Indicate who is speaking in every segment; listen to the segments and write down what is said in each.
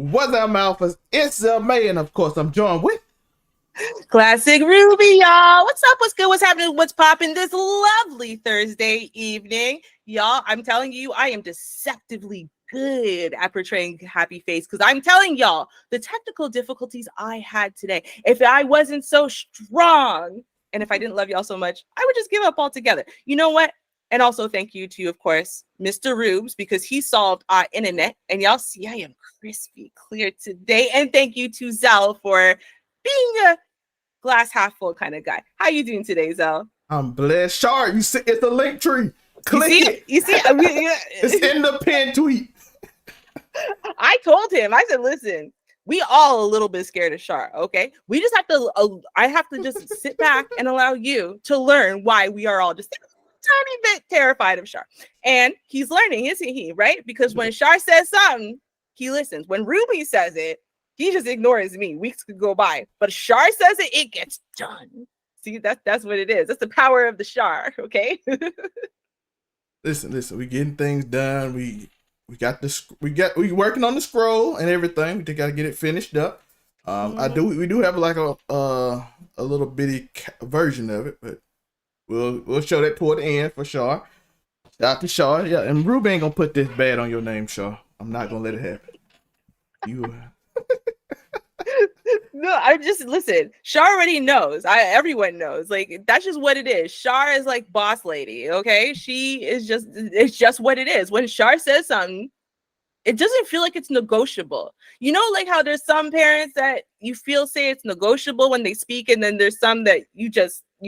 Speaker 1: What's up, Alphas? It's May, and of course, I'm joined with
Speaker 2: Classic Ruby, y'all. What's up? What's good? What's happening? What's popping this lovely Thursday evening? Y'all, I'm telling you, I am deceptively good at portraying happy face because I'm telling y'all the technical difficulties I had today. If I wasn't so strong and if I didn't love y'all so much, I would just give up altogether. You know what? And also thank you to, of course, Mr. Rubes, because he solved our internet. And y'all see I am crispy clear today. And thank you to Zell for being a glass half full kind of guy. How you doing today, Zell?
Speaker 1: I'm blessed. Sharp, you see, it's the link tree. Click it.
Speaker 2: You see,
Speaker 1: it's in the pin tweet.
Speaker 2: I told him, I said, listen, we all a little bit scared of Shar, okay? We just have to, I have to just sit back and allow you to learn why we are all just a tiny bit terrified of Shar. And he's learning, isn't he, right? Because when Shar says something, he listens. When Ruby says it, he just ignores me. Weeks could go by. But Shar says it, it gets done. See, that's what it is. That's the power of the Shar, okay?
Speaker 1: Listen, we getting things done. We working on the scroll and everything. We just gotta get it finished up. We do have like a little bitty version of it, but we'll show that toward the end for Shar. Shout out to Shar. Yeah, and Ruby ain't gonna put this bad on your name, Shar. I'm not gonna let it happen. You
Speaker 2: No, I just listen. Shar already knows. Everyone knows. Like that's just what it is. Shar is like boss lady. Okay, it's just what it is. When Shar says something, it doesn't feel like it's negotiable. You know, like how there's some parents that you feel say it's negotiable when they speak, and then there's some that you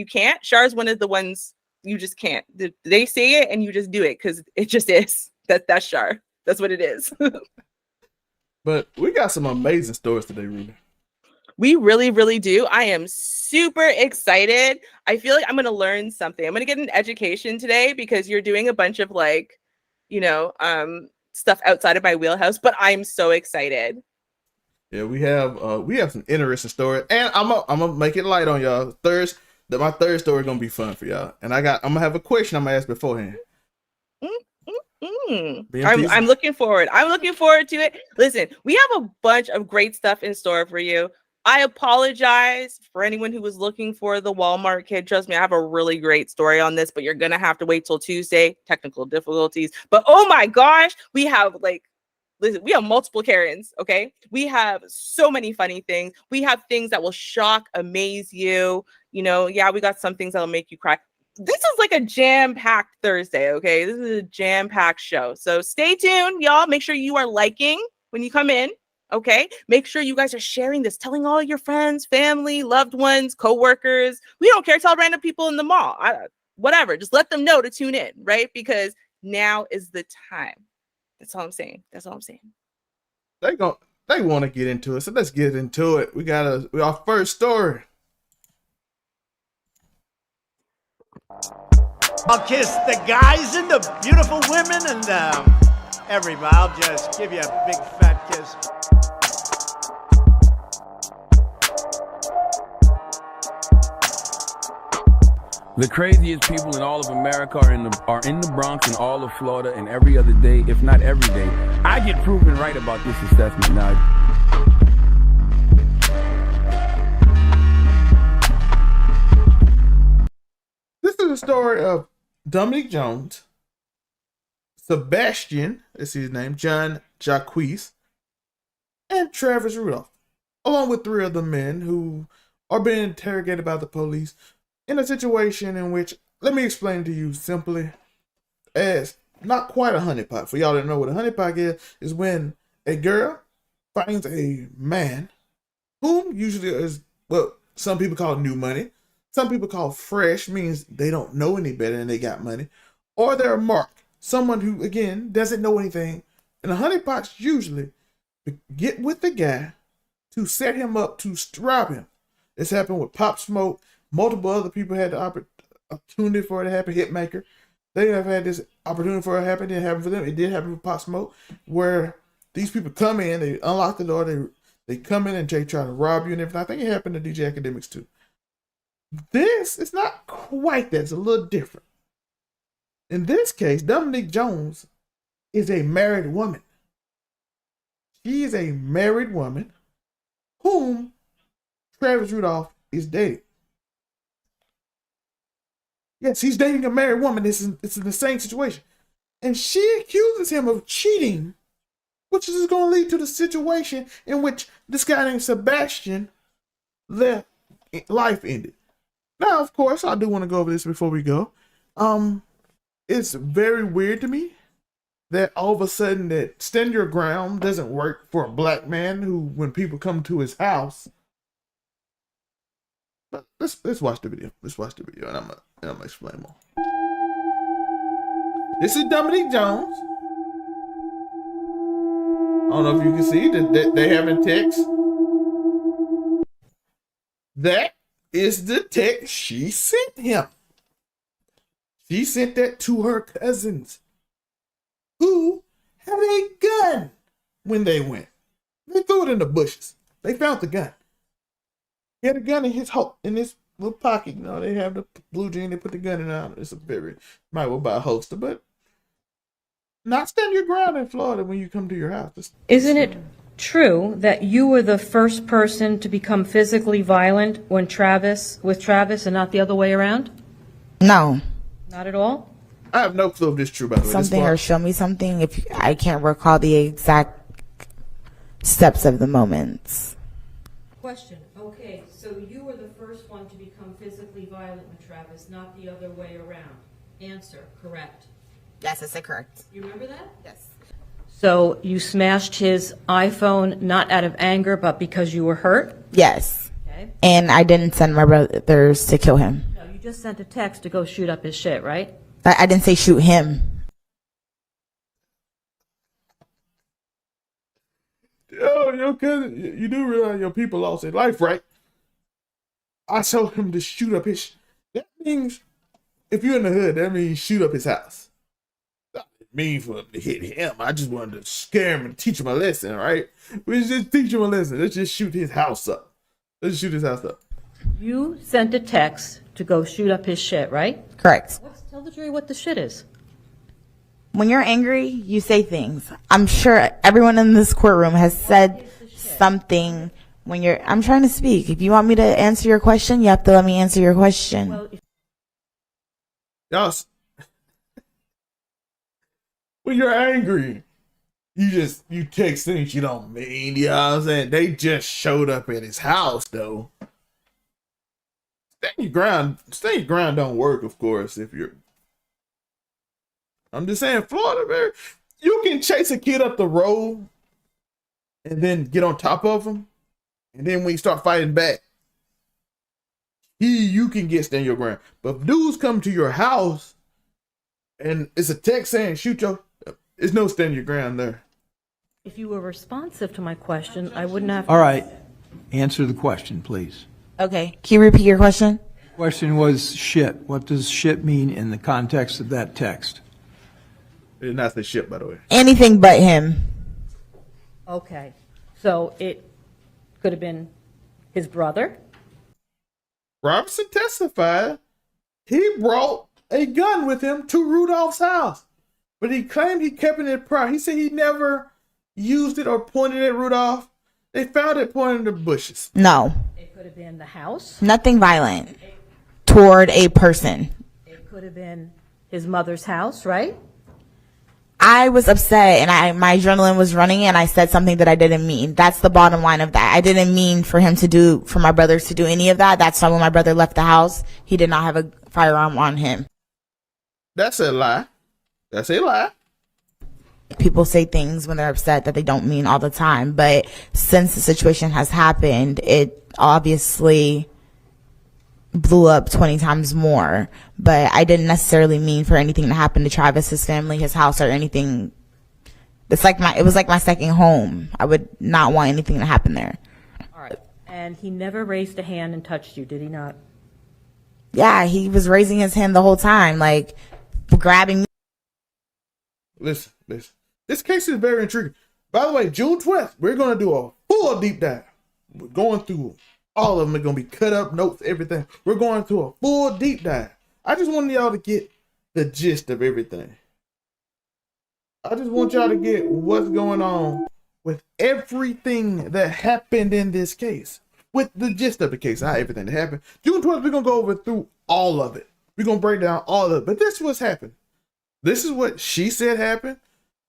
Speaker 2: can't. Shar's one of the ones you just can't. They say it and you just do it because it just is. That's Shar. That's what it is.
Speaker 1: But we got some amazing stories today, Ruby.
Speaker 2: We really, really do. I am super excited. I feel like I'm going to learn something. I'm going to get an education today because you're doing a bunch of stuff outside of my wheelhouse, but I'm so excited.
Speaker 1: Yeah, we have some interesting stories, and I'm gonna make it light on y'all. My third story is gonna be fun for y'all, and I'm gonna have a question I'm gonna ask beforehand.
Speaker 2: I'm looking forward. I'm looking forward to it. Listen, we have a bunch of great stuff in store for you. I apologize for anyone who was looking for the Walmart kid. Trust me, I have a really great story on this, but you're going to have to wait till Tuesday. Technical difficulties. But oh my gosh, we have we have multiple Karens, okay? We have so many funny things. We have things that will shock, amaze you. You know, yeah, we got some things that'll make you cry. This is like a jam-packed Thursday, okay? This is a jam-packed show. So stay tuned, y'all. Make sure you are liking when you come in. Okay, make sure you guys are sharing this, telling all your friends, family, loved ones, co-workers. We don't care. Tell random people in the mall. Whatever. Just let them know to tune in, right? Because now is the time. That's all I'm saying.
Speaker 1: They want to get into it, so let's get into it. We got our first story.
Speaker 3: I'll kiss the guys and the beautiful women and everybody. I'll just give you a big fat kiss.
Speaker 4: The craziest people in all of America are in the Bronx and all of Florida, and every other day, if not every day, I get proven right about this assessment. Now,
Speaker 1: this is a story of Dominic Jones, Sebastian, that's his name, John Jacques, and Travis Rudolph, along with three other men who are being interrogated by the police in a situation in which, let me explain to you simply, as not quite a honeypot. For y'all that know what a honeypot is when a girl finds a man whom usually is, well, some people call new money, some people call fresh, means they don't know any better and they got money, or they're a mark, someone who, again, doesn't know anything. And a honeypot's usually get with the guy to set him up to rob him. This happened with Pop Smoke. Multiple other people had the opportunity for it to happen. Hitmaker, they have had this opportunity for it to happen. It didn't happen for them. It did happen with Pop Smoke, where these people come in, they unlock the door, they come in and they try to rob you and everything. I think it happened to DJ Academics too. This is not quite that. It's a little different. In this case, Dominique Jones is a married woman. She is a married woman whom Travis Rudolph is dating. Yes, he's dating a married woman. It's in the same situation. And she accuses him of cheating, which is going to lead to the situation in which this guy named Sebastian life ended. Now, of course, I do want to go over this before we go. It's very weird to me that all of a sudden that stand your ground doesn't work for a black man who, when people come to his house. But let's watch the video. Let's watch the video, and I'm gonna explain more. This is Dominique Jones. I don't know if you can see that they having text. That is the text she sent him. She sent that to her cousins, who had a gun when they went. They threw it in the bushes. They found the gun. He had a gun in his little pocket. You know, they have the blue jean. They put the gun in it. It's a very, might well buy a holster, but not stand your ground in Florida when you come to your house.
Speaker 5: Isn't it true that you were the first person to become physically violent with Travis and not the other way around?
Speaker 6: No.
Speaker 5: Not at all?
Speaker 1: I have no clue if this is true, by the way.
Speaker 6: Something, or show me something if I can't recall the exact steps of the moments.
Speaker 5: Question. Okay, so you were the first one to become physically violent with Travis, not the other way around. Answer, correct.
Speaker 6: Yes, is it correct?
Speaker 5: You remember that?
Speaker 6: Yes.
Speaker 5: So you smashed his iPhone not out of anger, but because you were hurt?
Speaker 6: Yes.
Speaker 5: Okay.
Speaker 6: And I didn't send my brothers to kill him.
Speaker 5: No, you just sent a text to go shoot up his shit, right?
Speaker 6: I didn't say shoot him.
Speaker 1: Yo, cousin, you do realize your people lost their life, right? I told him to shoot up his. That means, if you're in the hood, that means shoot up his house. That didn't mean for him to hit him. I just wanted to scare him and teach him a lesson, right? We just teach him a lesson. Let's just shoot his house up. Let's shoot his house up.
Speaker 5: You sent a text to go shoot up his shit, right?
Speaker 6: Correct.
Speaker 5: Tell the jury what the shit is.
Speaker 6: When you're angry, you say things. I'm sure everyone in this courtroom has said something when you're. I'm trying to speak. If you want me to answer your question, you have to let me answer your question.
Speaker 5: Well,
Speaker 1: Y'all, when you're angry, you text things you don't mean. You know what I'm saying? They just showed up at his house, though. Stand your ground don't work, of course, if you're. I'm just saying, Florida, you can chase a kid up the road and then get on top of him. And then when you start fighting back, you can stand your ground. But if dudes come to your house and it's a text saying shoot there's no stand your ground there.
Speaker 5: if you were responsive to my question, I wouldn't have.
Speaker 7: All right. Answer the question, please.
Speaker 6: Okay. Can you repeat your question?
Speaker 7: Question was shit. What does shit mean in the context of that text?
Speaker 1: It did not say shit, by the way.
Speaker 6: Anything but him.
Speaker 5: Okay. So it could have been his brother?
Speaker 1: Robertson testified he brought a gun with him to Rudolph's house, but he claimed he kept it in prior. He said he never used it or pointed at Rudolph. They found it pointing in the bushes.
Speaker 6: No.
Speaker 5: It could have been the house.
Speaker 6: Nothing violent toward a person.
Speaker 5: It could have been his mother's house, right?
Speaker 6: I was upset and my adrenaline was running and I said something that I didn't mean. That's the bottom line of that. I didn't mean for my brothers to do any of that. That's why when my brother left the house, he did not have a firearm on him.
Speaker 1: That's a lie. That's a lie.
Speaker 6: People say things when they're upset that they don't mean all the time. But since the situation has happened, it obviously blew up 20 times more. But I didn't necessarily mean for anything to happen to Travis, his family, his house, or anything. It was like my second home. I would not want anything to happen there.
Speaker 5: All right. And he never raised a hand and touched you, did he not?
Speaker 6: Yeah, he was raising his hand the whole time, like grabbing me.
Speaker 1: Listen. This case is very intriguing. By the way, June 12th, we're going to do a full deep dive. We're going through all of them. They're going to be cut up, notes, everything. We're going through a full deep dive. I just wanted y'all to get the gist of everything. I just want y'all to get what's going on with everything that happened in this case, with the gist of the case, not everything that happened. June 12th, we're going to go over through all of it. We're going to break down all of it. But this is what's happened. This is what she said happened.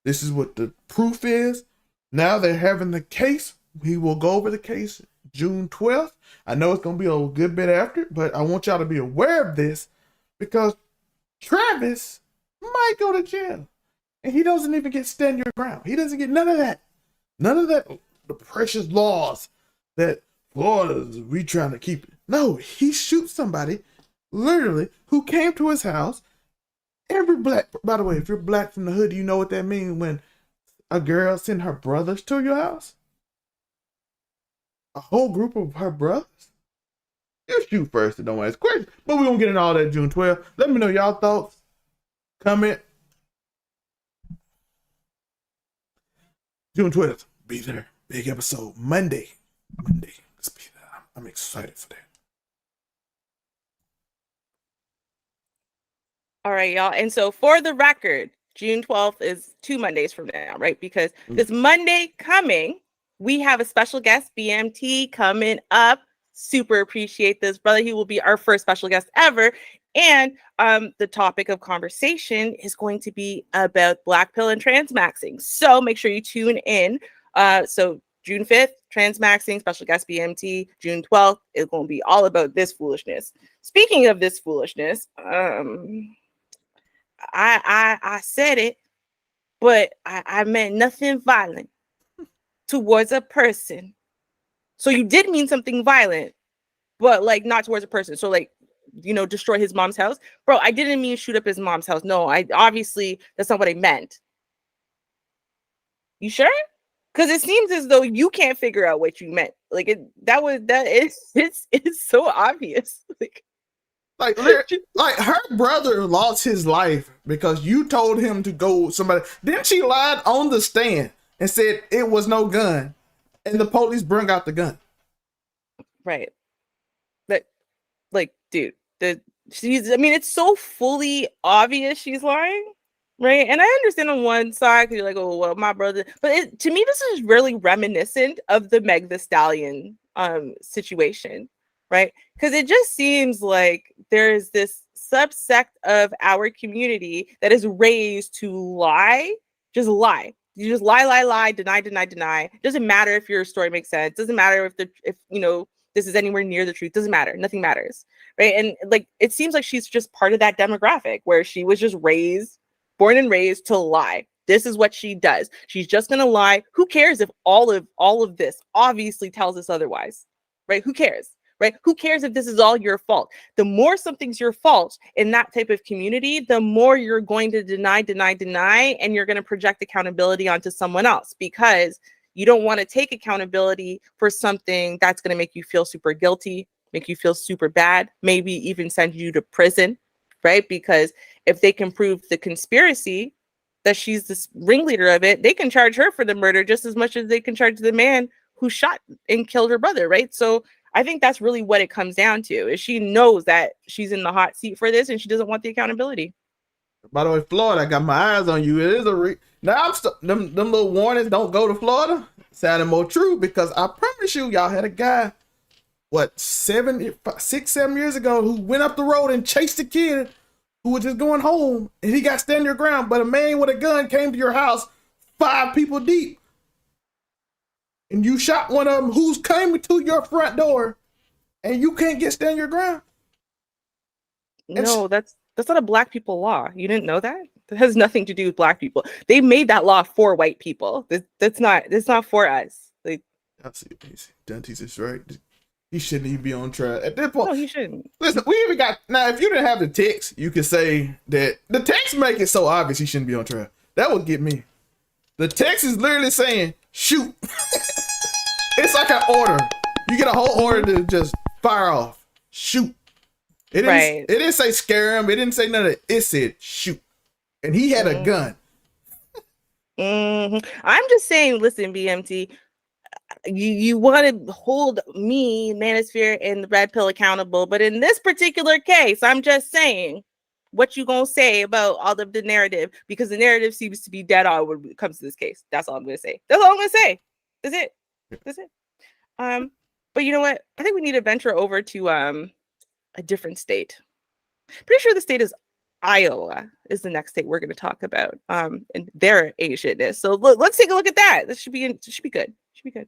Speaker 1: This is what the proof is. Now they're having the case. We will go over the case June 12th. I know it's going to be a good bit after, but I want y'all to be aware of this because Travis might go to jail. And he doesn't even get stand your ground. He doesn't get none of that. None of that, the precious laws that Florida's we trying to keep. No, he shoots somebody, literally, who came to his house. Every black, by the way, if you're black from the hood, you know what that means when a girl send her brothers to your house? A whole group of her brothers? You shoot first and don't ask questions. But we're going to get into all that June 12th. Let me know y'all thoughts. Comment. June 12th, be there. Big episode. Monday. Let's be there. I'm excited for that.
Speaker 2: All right, y'all. And so for the record, June 12th is 2 Mondays from now, right? Because this Monday coming, we have a special guest, BMT, coming up. Super appreciate this, brother. He will be our first special guest ever. And the topic of conversation is going to be about black pill and transmaxing. So make sure you tune in. So June 5th, transmaxing, special guest BMT. June 12th is going to be all about this foolishness. Speaking of this foolishness, I said it, but I meant nothing violent towards a person. So you did mean something violent, but like not towards a person. So like, you know, destroy his mom's house. Bro, I didn't mean shoot up his mom's house. No, obviously that's not what I meant. You sure? Because it seems as though you can't figure out what you meant. Like it's so obvious.
Speaker 1: Like her brother lost his life because you told him to go somebody. Then she lied on the stand and said it was no gun, and the police bring out the gun.
Speaker 2: Right. But like, dude, it's so fully obvious she's lying, right? And I understand on one side because you're like, oh well, my brother. But to me, this is really reminiscent of the Meg Thee Stallion situation. Right? Because it just seems like there's this subsect of our community that is raised to lie, just lie. You just lie, deny. Doesn't matter if your story makes sense. Doesn't matter if you know this is anywhere near the truth. Doesn't matter. Nothing matters. Right? And like it seems like she's just part of that demographic where she was just born and raised to lie. This is what she does. She's just gonna lie. Who cares if all of this obviously tells us otherwise? Right? Who cares? Right? Who cares if this is all your fault? The more something's your fault in that type of community, the more you're going to deny, and you're going to project accountability onto someone else because you don't want to take accountability for something that's going to make you feel super guilty, make you feel super bad, maybe even send you to prison, right? Because if they can prove the conspiracy that she's the ringleader of it, they can charge her for the murder just as much as they can charge the man who shot and killed her brother, right? So I think that's really what it comes down to is she knows that she's in the hot seat for this and she doesn't want the accountability.
Speaker 1: By the way, Florida, I got my eyes on you. It is now them little warnings don't go to Florida. Sounding more true because I promise you, y'all had a guy, 6-7 years ago who went up the road and chased a kid who was just going home and he got stand your ground, but a man with a gun came to your house 5 people deep. And you shot one of them who's came to your front door and you can't stand your ground.
Speaker 2: No, that's not a black people law. You didn't know that? That has nothing to do with black people. They made that law for white people. That's not for us. Like,
Speaker 1: I see. Dante's is right. He shouldn't even be on trial at this point.
Speaker 2: No, he shouldn't.
Speaker 1: Listen, we even got now. If you didn't have the text, you could say that the text make it so obvious he shouldn't be on trial. That would get me. The text is literally saying shoot. It's like an order. You get a whole order to just fire off, shoot. It didn't say scare him. It didn't say none of it. It said shoot, and he had a gun.
Speaker 2: I'm just saying. Listen, BMT. You want to hold me, Manosphere, and the Red Pill accountable, but in this particular case, I'm just saying, what you gonna say about all of the narrative, because the narrative seems to be dead on when it comes to this case. That's all I'm gonna say. That's all I'm gonna say. That's it. That's it. But you know what? I think we need to venture over to a different state. Pretty sure the state is Iowa is the next state we're going to talk about, and their Asianness. So let's take a look at that. This should be good. Should be good.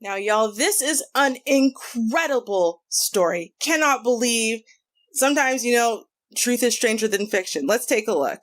Speaker 2: Now, y'all, this is an incredible story. Cannot believe. Sometimes, truth is stranger than fiction. Let's take a look.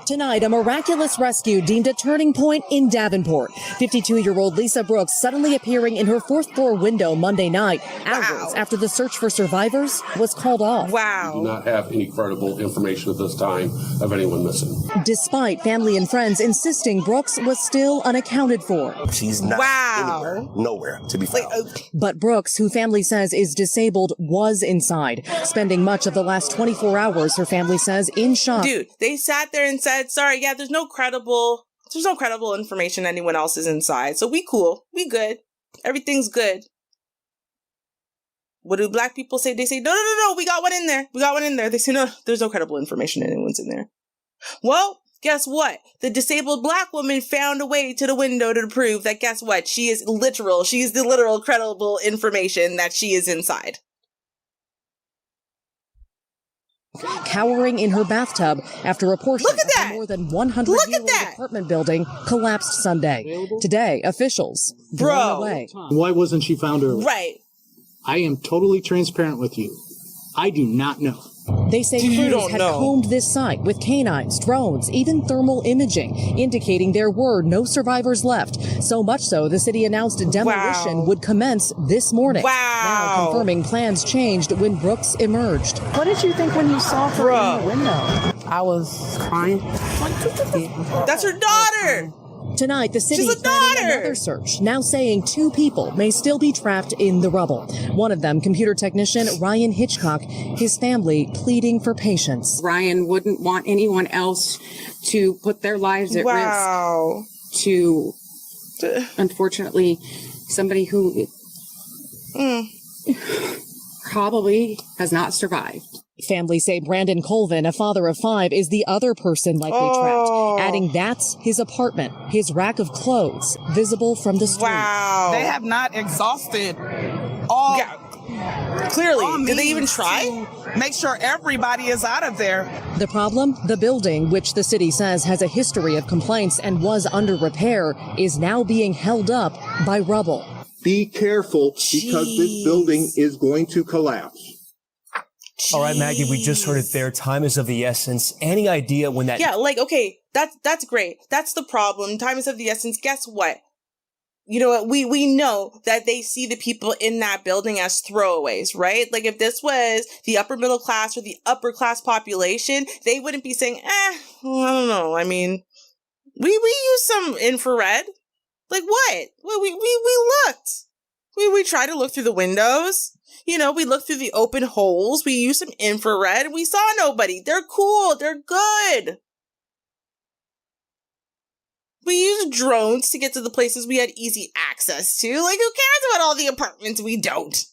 Speaker 8: Tonight, a miraculous rescue deemed a turning point in Davenport. 52-year-old Lisa Brooks suddenly appearing in her fourth-floor window Monday night, hours after the search for survivors was called off.
Speaker 2: Wow.
Speaker 9: We do not have any credible information at this time of anyone missing.
Speaker 8: Despite family and friends insisting Brooks was still unaccounted for.
Speaker 10: She's not anywhere, nowhere to be found.
Speaker 8: But Brooks, who family says is disabled, was inside, spending much of the last 24 hours, her family says, in shock.
Speaker 2: Dude, they sat there and said, sorry, yeah, there's no credible information anyone else is inside. So we cool. We good. Everything's good. What do black people say? They say, no, we got one in there. They say, no, there's no credible information anyone's in there. Well, guess what? The disabled black woman found a way to the window to prove that, guess what? She is the literal credible information that she is inside.
Speaker 8: Cowering in her bathtub after a portion of the more than 100-year-old apartment building collapsed Sunday. Today, officials blown away.
Speaker 11: Why wasn't she found earlier?
Speaker 2: Right.
Speaker 11: I am totally transparent with you. I do not know.
Speaker 8: They say crews had combed this site with canines, drones, even thermal imaging, indicating there were no survivors left. So much so, the city announced demolition would commence this morning. Now confirming plans changed when Brooks emerged.
Speaker 12: What did you think when you saw her in the window? I was crying.
Speaker 2: That's her daughter!
Speaker 8: Tonight, the city planning another search, now saying 2 people may still be trapped in the rubble. One of them, computer technician Ryan Hitchcock, his family pleading for patience.
Speaker 12: Ryan wouldn't want anyone else to put their lives at risk to, unfortunately, somebody who probably has not survived.
Speaker 8: Family say Brandon Colvin, a father of 5, is the other person likely trapped, adding that's his apartment, his rack of clothes visible from the street.
Speaker 13: They have not exhausted all.
Speaker 2: Clearly. Did they even try?
Speaker 13: Make sure everybody is out of there.
Speaker 8: The problem? The building, which the city says has a history of complaints and was under repair, is now being held up by rubble.
Speaker 14: Be careful because this building is going to collapse.
Speaker 15: All right, Maggie, we just heard it there. Time is of the essence. Any idea when that...
Speaker 2: Yeah, okay, that's great. That's the problem. Time is of the essence. Guess what? You know what? We know that they see the people in that building as throwaways, right? Like, if this was the upper middle class or the upper class population, they wouldn't be saying, I don't know. I mean, we use some infrared. Like, what? We looked. We tried to look through the windows. We looked through the open holes. We used some infrared and we saw nobody. They're cool. They're good. We used drones to get to the places we had easy access to. Like, who cares about all the apartments we don't?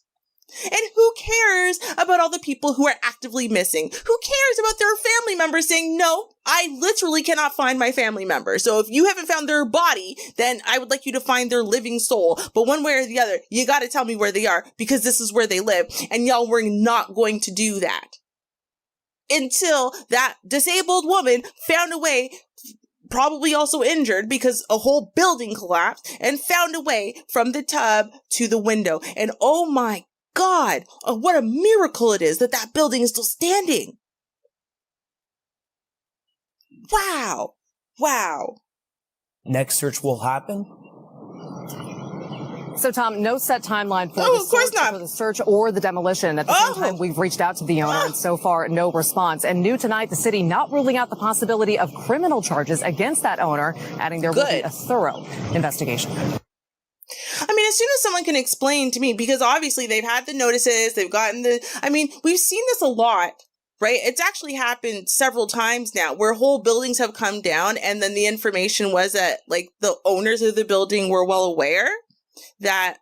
Speaker 2: And who cares about all the people who are actively missing? Who cares about their family members saying, no, I literally cannot find my family member. So if you haven't found their body, then I would like you to find their living soul. But one way or the other, you got to tell me where they are because this is where they live. And y'all, we're not going to do that until that disabled woman found a way, probably also injured because a whole building collapsed, and found a way from the tub to the window. And oh my God, what a miracle it is that building is still standing. Wow.
Speaker 15: Next search will happen?
Speaker 16: So, Tom, no set timeline for the search or the demolition. At the same time, we've reached out to the owner, and so far, no response. And new tonight, the city not ruling out the possibility of criminal charges against that owner, adding there will be a thorough investigation.
Speaker 2: I mean, as soon as someone can explain to me, because obviously they've had the notices, they've gotten we've seen this a lot, right? It's actually happened several times now where whole buildings have come down, and then the information was that like the owners of the building were well aware that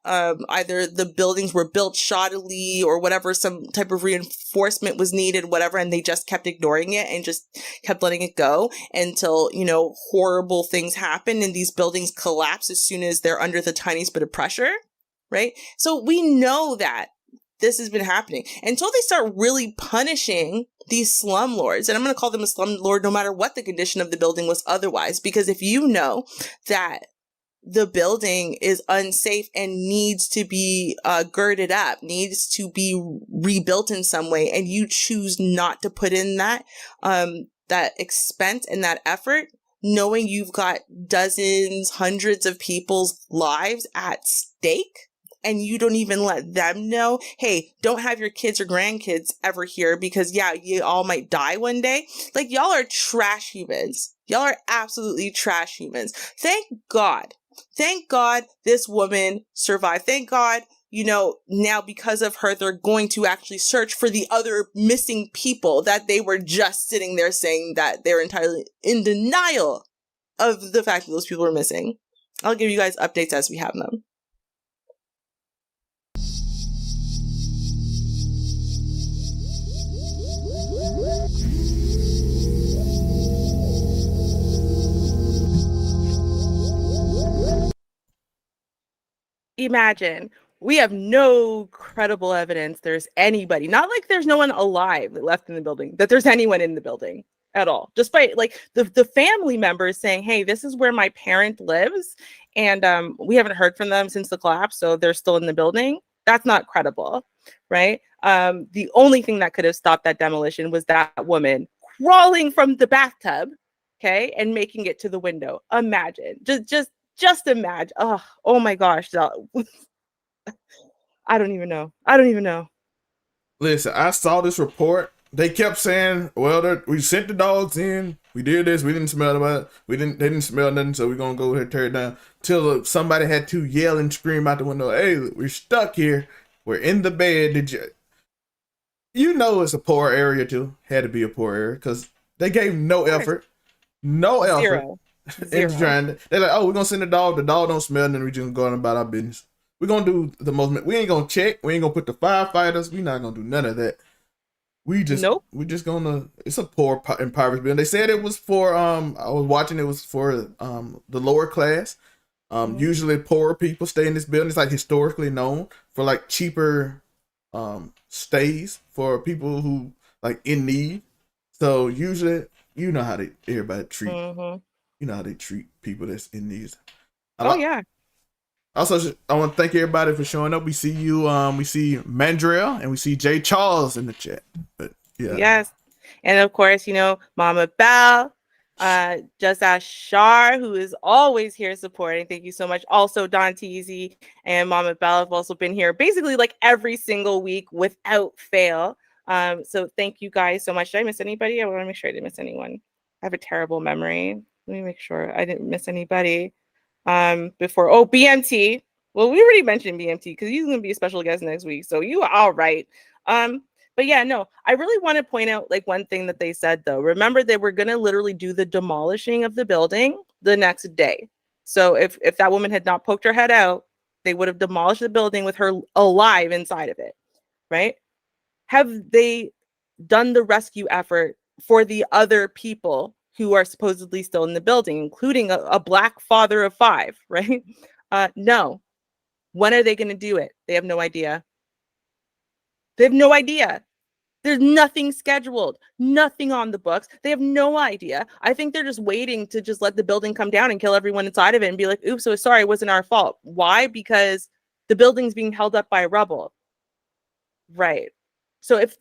Speaker 2: either the buildings were built shoddily or whatever, some type of reinforcement was needed, whatever, and they just kept ignoring it and just kept letting it go until, horrible things happen and these buildings collapse as soon as they're under the tiniest bit of pressure, right? So we know that this has been happening until they start really punishing these slumlords. And I'm going to call them a slumlord no matter what the condition of the building was otherwise, because if you know that the building is unsafe and needs to be girded up, needs to be rebuilt in some way, and you choose not to put in that expense and that effort, knowing you've got dozens, hundreds of people's lives at stake, and you don't even let them know, hey, don't have your kids or grandkids ever here because, yeah, you all might die one day. Like, y'all are trash humans. Y'all are absolutely trash humans. Thank God this woman survived. Thank God, now because of her, they're going to actually search for the other missing people that they were just sitting there saying that they're entirely in denial of the fact that those people are missing. I'll give you guys updates as we have them. Imagine we have no credible evidence there's anybody, not like there's no one alive that left in the building, that there's anyone in the building at all, despite like the family members saying, hey, this is where my parent lives, and we haven't heard from them since the collapse, so they're still in the building. That's not credible, right? The only thing that could have stopped that demolition was that woman crawling from the bathtub, okay, and making it to the window. Imagine, just imagine. Oh my gosh. I don't even know.
Speaker 1: Listen, I saw this report. They kept saying, well, we sent the dogs in. We did this. We didn't smell it. They didn't smell nothing, so we're going to go ahead and tear it down. Till somebody had to yell and scream out the window, hey, we're stuck here. We're in the bed. It's a poor area too. Had to be a poor area because they gave no effort. No effort.
Speaker 2: Zero.
Speaker 1: They're like, oh, we're gonna send the dog. The dog don't smell, and then we just going about our business. We're gonna do the most. We ain't gonna check. We ain't gonna put the firefighters. We're not gonna do none of that. We just gonna. It's a poor, impoverished building. They said it was for. I was watching. It was for the lower class. Usually poorer people stay in this building. It's like historically known for like cheaper stays for people who like in need. So usually, how everybody treat. Mm-hmm. You know how they treat people that's in these.
Speaker 2: Yeah.
Speaker 1: Also, I want to thank everybody for showing up. We see you. We see Mandrell and we see Jay Charles in the chat. But yeah.
Speaker 2: Yes, and of course, Mama Bell, Just Ask Shar, who is always here supporting. Thank you so much. Also, Don Teasy and Mama Bell have also been here basically like every single week without fail. So thank you guys so much. Did I miss anybody? I want to make sure I didn't miss anyone. I have a terrible memory. Let me make sure I didn't miss anybody before. Oh, BMT. Well, we already mentioned BMT because he's going to be a special guest next week. So you are all right. But yeah, no, I really want to point out like one thing that they said, though. Remember, they were going to literally do the demolishing of the building the next day. So if that woman had not poked her head out, they would have demolished the building with her alive inside of it. Right. Have they done the rescue effort for the other people who are supposedly still in the building, including a Black father of 5, right? No. When are they going to do it? They have no idea. They have no idea. There's nothing scheduled, nothing on the books. They have no idea. I think they're just waiting to just let the building come down and kill everyone inside of it and be like, oops, so sorry, it wasn't our fault. Why? Because the building's being held up by rubble. Right. So if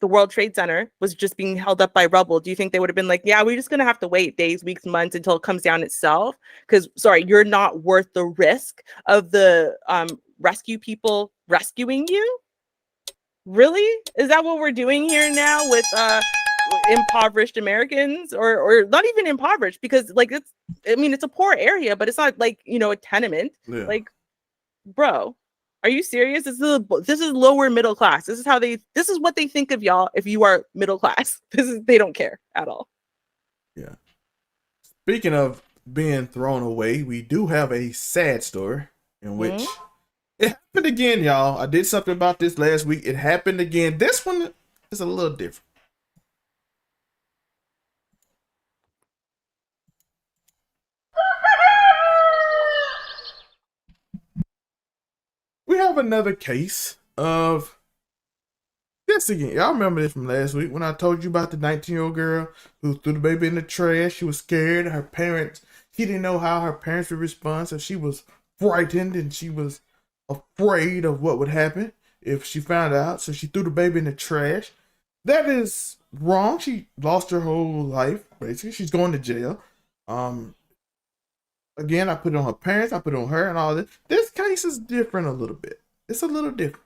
Speaker 2: the World Trade Center was just being held up by rubble, do you think they would have been like, yeah, we're just going to have to wait days, weeks, months until it comes down itself? Because, sorry, you're not worth the risk of the rescue people rescuing you? Really? Is that what we're doing here now with impoverished Americans? Or not even impoverished, because like it's a poor area, but it's not like, a tenement.
Speaker 1: Yeah.
Speaker 2: Like, bro, are you serious? This is lower middle class. This is what they think of y'all if you are middle class. They don't care at all.
Speaker 1: Yeah. Speaking of being thrown away, we do have a sad story in which it happened again, y'all. I did something about this last week. It happened again. This one is a little different. We have another case of this again. Y'all remember this from last week when I told you about the 19-year-old girl who threw the baby in the trash. She was scared. Her parents, she didn't know how her parents would respond, so she was frightened and she was afraid of what would happen if she found out. So she threw the baby in the trash. That is wrong. She lost her whole life, basically. She's going to jail. Again, I put it on her parents, I put it on her and all this. This case is different a little bit. It's a little different.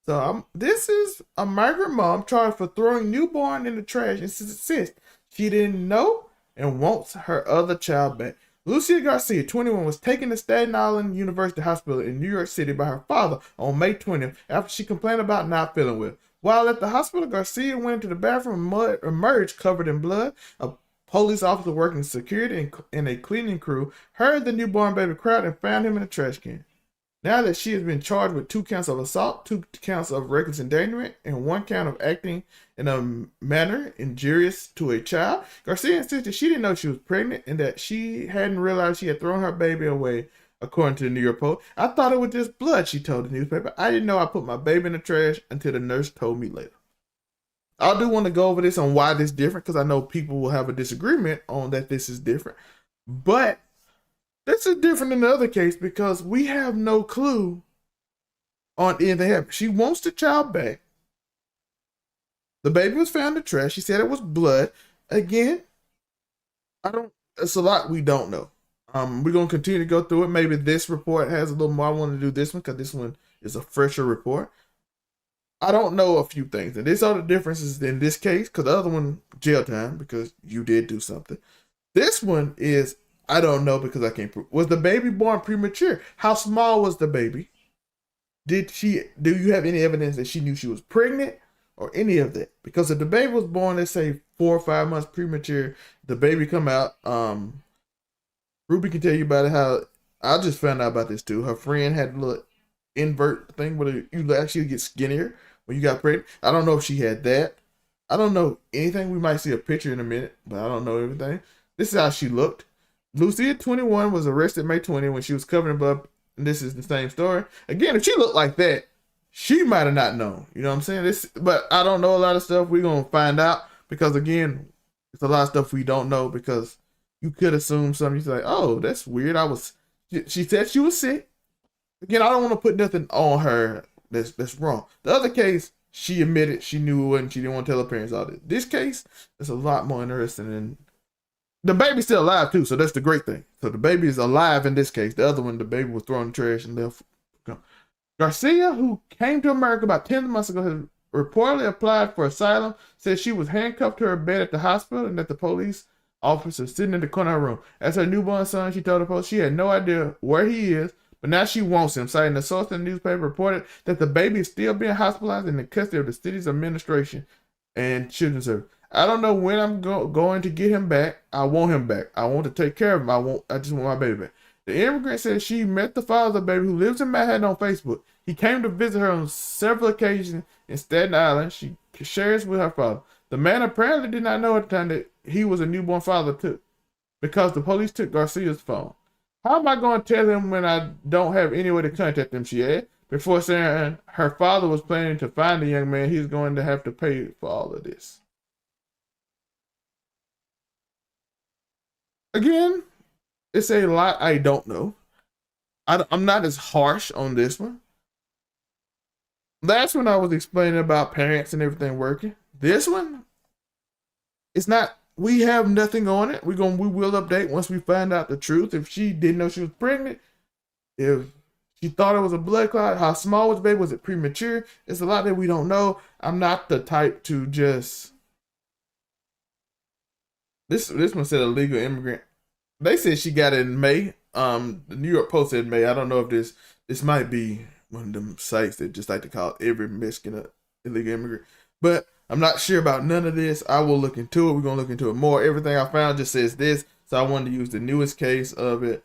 Speaker 1: So this is a migrant mom charged for throwing newborn in the trash and insists she didn't know and wants her other child back. Lucia Garcia, 21, was taken to Staten Island University Hospital in New York City by her father on May 20th after she complained about not feeling well. While at the hospital, Garcia went into the bathroom and emerged covered in blood. A police officer working security and a cleaning crew heard the newborn baby cry and found him in a trash can. Now that she has been charged with 2 counts of assault, 2 counts of reckless endangerment, and 1 count of acting in a manner injurious to a child, Garcia insisted she didn't know she was pregnant and that she hadn't realized she had thrown her baby away, according to the New York Post. I thought it was just blood, she told the newspaper. I didn't know I put my baby in the trash until the nurse told me later. I do want to go over this on why this is different, because I know people will have a disagreement on that this is different. But this is different than the other case because we have no clue on anything happened. She wants the child back. The baby was found in the trash. She said it was blood. Again, it's a lot we don't know. We're going to continue to go through it. Maybe this report has a little more. I want to do this one because this one is a fresher report. I don't know a few things. And these are the differences in this case, because the other one, jail time, because you did do something. This one is, I don't know because I can't prove. Was the baby born premature? How small was the baby? Do you have any evidence that she knew she was pregnant or any of that? Because if the baby was born, let's say 4 or 5 months premature, the baby come out. Ruby can tell you about it, how I just found out about this too. Her friend had a little invert thing where you actually get skinnier when you got pregnant. I don't know if she had that. I don't know anything. We might see a picture in a minute, but I don't know everything. This is how she looked. Lucia, 21, was arrested May 20 when she was covered in blood. And this is the same story. Again, if she looked like that, she might have not known. You know what I'm saying? But I don't know a lot of stuff. We're going to find out because, again, it's a lot of stuff we don't know because you could assume something. You're like, oh, that's weird. She said she was sick. Again, I don't want to put nothing on her that's wrong. The other case, she admitted she knew it and she didn't want to tell her parents all this. This case is a lot more interesting, and the baby's still alive too, so that's the great thing. So the baby is alive in this case. The other one, the baby was thrown in the trash and left. Garcia, who came to America about 10 months ago, has reportedly applied for asylum, said she was handcuffed to her bed at the hospital and that the police officer sitting in the corner of her room. As her newborn son, she told the post she had no idea where he is, but now she wants him, citing a source in the newspaper reported that the baby is still being hospitalized in the custody of the city's administration and children's service. I don't know when I'm going to get him back. I want him back. I want to take care of him. I just want my baby back. The immigrant said she met the father of the baby who lives in Manhattan on Facebook. He came to visit her on several occasions in Staten Island. She shares with her father. The man apparently did not know at the time that he was a newborn father too, because the police took Garcia's phone. How am I going to tell him when I don't have any way to contact him, she added, before saying her father was planning to find the young man. He's going to have to pay for all of this. Again, it's a lot I don't know. I'm not as harsh on this one. Last one I was explaining about parents and everything working. This one, it's not. We have nothing on it. We will update once we find out the truth. If she didn't know she was pregnant, if she thought it was a blood clot, how small was the baby? Was it premature? It's a lot that we don't know. I'm not the type to just. This one said illegal immigrant. They said she got it in May the New York Post had made. I don't know if this might be one of them sites that just like to call every Mexican a illegal immigrant, but I'm not sure about none of this. I will look into it. We're gonna look into it more. Everything I found just says this, so I wanted to use the newest case of it.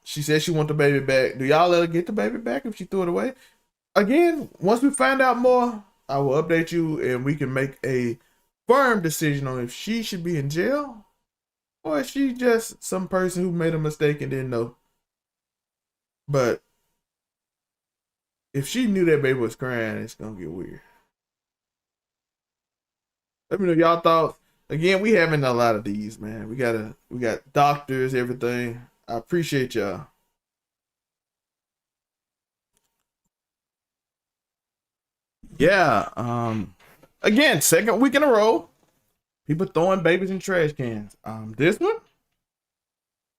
Speaker 1: She said she want the baby back. Do y'all let her get the baby back if she threw it away? Again, once we find out more, I will update you and we can make a firm decision on if she should be in jail or is she just some person who made a mistake and didn't know. But if she knew that baby was crying, it's gonna get weird. Let me know y'all thoughts. Again, we having a lot of these, man. We got doctors, everything. I appreciate y'all. Yeah. Again, second week in a row, people throwing babies in trash cans. This one,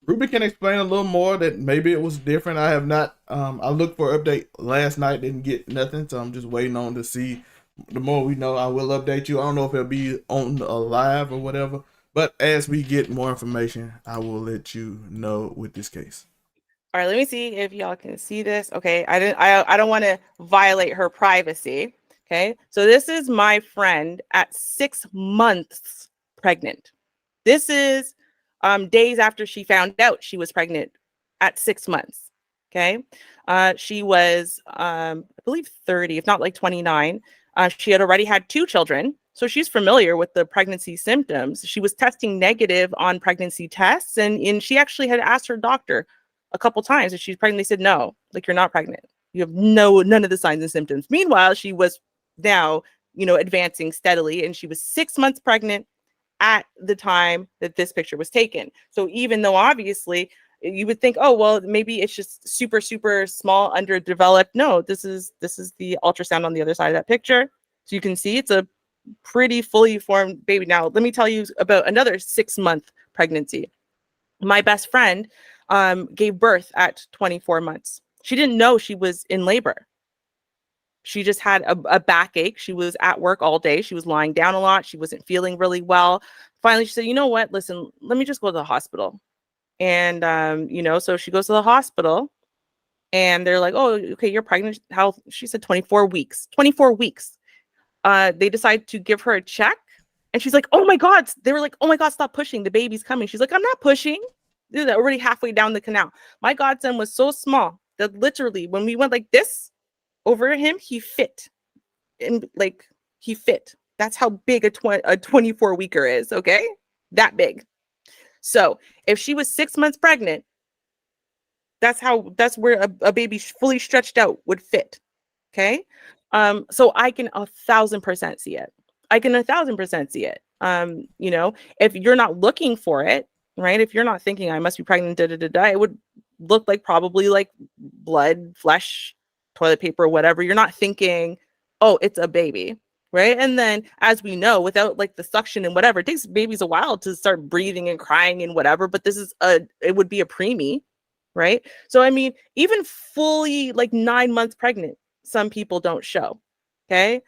Speaker 1: Ruby can explain a little more that maybe it was different. I have not. I looked for an update last night, didn't get nothing, so I'm just waiting on to see. The more we know, I will update you. I don't know if it'll be on a live or whatever, but as we get more information, I will let you know with this case.
Speaker 2: All right, let me see if y'all can see this. Okay, I don't want to violate her privacy. Okay, so this is my friend at 6 months pregnant. This is days after she found out she was pregnant at 6 months. Okay, she was I believe 30, if not like 29. She had already had 2 children, so she's familiar with the pregnancy symptoms. She was testing negative on pregnancy tests, and she actually had asked her doctor a couple times if she's pregnant. They said, no, like, you're not pregnant. You have none of the signs and symptoms. Meanwhile, she was now, advancing steadily, and she was 6 months pregnant at the time that this picture was taken. So even though obviously you would think, oh, well, maybe it's just super, super small, underdeveloped. No, this is the ultrasound on the other side of that picture. So you can see it's a pretty fully formed baby. Now, let me tell you about another 6 month pregnancy. My best friend gave birth at 24 months. She didn't know she was in labor. She just had a backache. She was at work all day. She was lying down a lot. She wasn't feeling really well. Finally, she said, you know what? Listen, let me just go to the hospital. And, so she goes to the hospital and they're like, oh, okay, you're pregnant. How? She said 24 weeks. 24 weeks. They decide to give her a check. And she's like, oh my God. They were like, oh my God, stop pushing. The baby's coming. She's like, I'm not pushing. They're already halfway down the canal. My godson was so small that literally when we went like this over him, he fit. And like, he fit. That's how big a 24 weeker is. Okay. That big. So if she was 6 months pregnant, that's where a baby fully stretched out would fit. Okay. So I can 1,000% see it. I can 1,000% see it. If you're not looking for it, right? If you're not thinking I must be pregnant, it would look like probably like blood, flesh, toilet paper, whatever. You're not thinking, oh, it's a baby. Right. And then as we know, without like the suction and whatever, it takes babies a while to start breathing and crying and whatever. But it would be a preemie. Right. So, I mean, even fully like 9 months pregnant, some people don't show. Okay.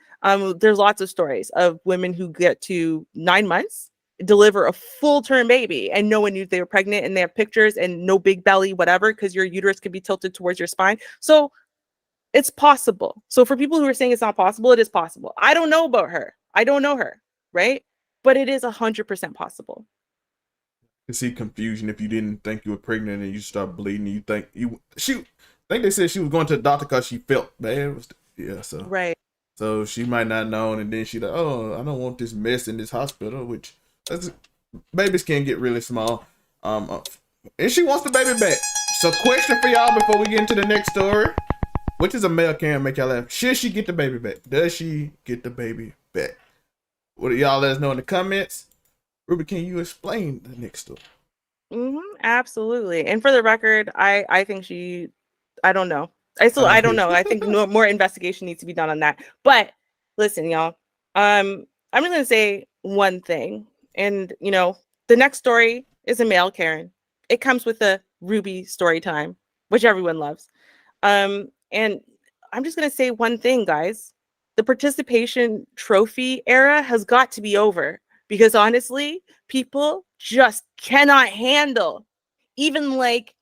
Speaker 2: There's lots of stories of women who get to 9 months, deliver a full term baby and no one knew they were pregnant, and they have pictures and no big belly, whatever, because your uterus could be tilted towards your spine. So it's possible. So for people who are saying it's not possible, it is possible. I don't know about her. I don't know her, right? But it is 100% possible.
Speaker 1: You see confusion if you didn't think you were pregnant and you start bleeding. You think I think they said she was going to the doctor because she felt bad. So
Speaker 2: right.
Speaker 1: So she might not know, and then she like, oh, I don't want this mess in this hospital. Which babies can get really small. And she wants the baby back. So question for y'all before we get into the next story. Which is a male can make y'all laugh. Should she get the baby back? Does she get the baby back? What do y'all let us know in the comments? Ruby, can you explain the next story?
Speaker 2: Absolutely. And for the record, I think I don't know. I don't know. I think more investigation needs to be done on that. But listen, y'all, I'm just going to say one thing. And, the next story is a male Karen. It comes with a Ruby story time, which everyone loves. And I'm just going to say one thing, guys. The participation trophy era has got to be over, because honestly, people just cannot handle even like